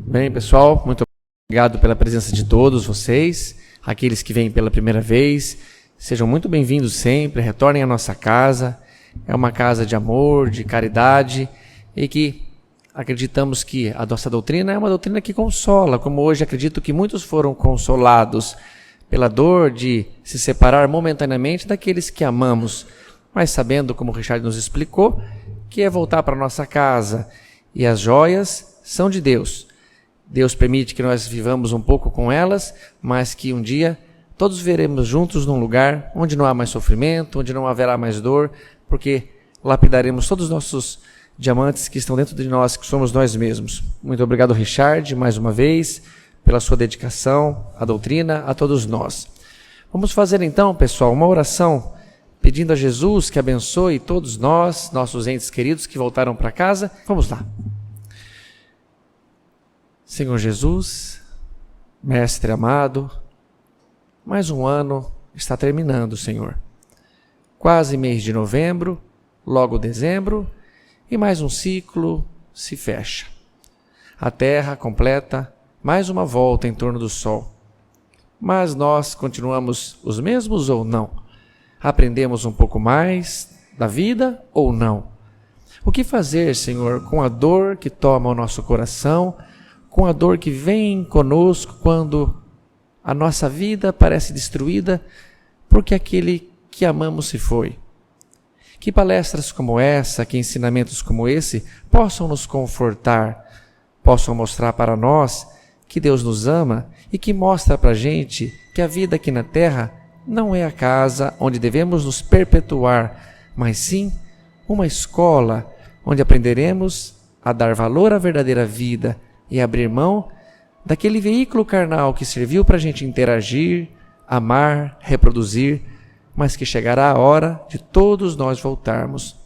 Bem, pessoal, muito obrigado pela presença de todos vocês, aqueles que vêm pela primeira vez, sejam muito bem-vindos sempre, retornem à nossa casa. É uma casa de amor, de caridade, e que acreditamos que a nossa doutrina é uma doutrina que consola, como hoje acredito que muitos foram consolados pela dor de se separar momentaneamente daqueles que amamos, mas sabendo, como o Richard nos explicou, que é voltar para a nossa casa, e as joias são de Deus. Deus permite que nós vivamos um pouco com elas, mas que um dia todos veremos juntos num lugar onde não há mais sofrimento, onde não haverá mais dor, porque lapidaremos todos os nossos diamantes que estão dentro de nós, que somos nós mesmos. Muito obrigado, Richard, mais uma vez, pela sua dedicação à doutrina, a todos nós. Vamos fazer então, pessoal, uma oração pedindo a Jesus que abençoe todos nós, nossos entes queridos que voltaram para casa. Vamos lá. Senhor Jesus, Mestre amado, mais um ano está terminando, Senhor. Quase mês de novembro, logo dezembro, e mais um ciclo se fecha. A Terra completa mais uma volta em torno do Sol. Mas nós continuamos os mesmos ou não? Aprendemos um pouco mais da vida ou não? O que fazer, Senhor, com a dor que toma o nosso coração, com a dor que vem conosco quando a nossa vida parece destruída porque aquele que amamos se foi? Que palestras como essa, que ensinamentos como esse possam nos confortar, possam mostrar para nós que Deus nos ama e que mostra para a gente que a vida aqui na Terra não é a casa onde devemos nos perpetuar, mas sim uma escola onde aprenderemos a dar valor à verdadeira vida e abrir mão daquele veículo carnal que serviu para a gente interagir, amar, reproduzir, mas que chegará a hora de todos nós voltarmos.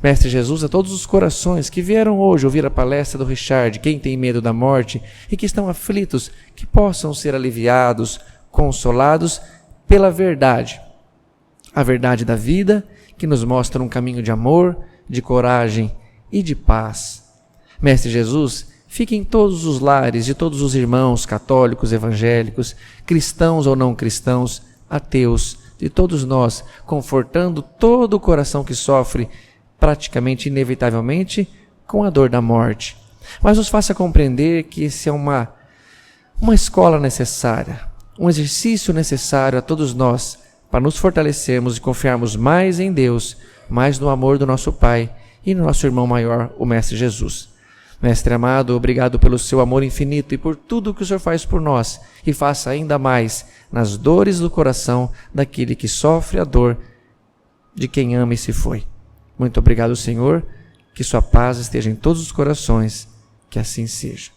Mestre Jesus, a todos os corações que vieram hoje ouvir a palestra do Richard, quem tem medo da morte e que estão aflitos, que possam ser aliviados, consolados pela verdade. A verdade da vida, que nos mostra um caminho de amor, de coragem e de paz. Mestre Jesus, fique em todos os lares de todos os irmãos católicos, evangélicos, cristãos ou não cristãos, ateus, de todos nós, confortando todo o coração que sofre, praticamente inevitavelmente, com a dor da morte. Mas nos faça compreender que esse é uma escola necessária, um exercício necessário a todos nós, para nos fortalecermos e confiarmos mais em Deus, mais no amor do nosso Pai e no nosso irmão maior, o Mestre Jesus. Mestre amado, obrigado pelo seu amor infinito e por tudo que o Senhor faz por nós, e faça ainda mais nas dores do coração daquele que sofre a dor de quem ama e se foi. Muito obrigado, Senhor, que sua paz esteja em todos os corações, que assim seja.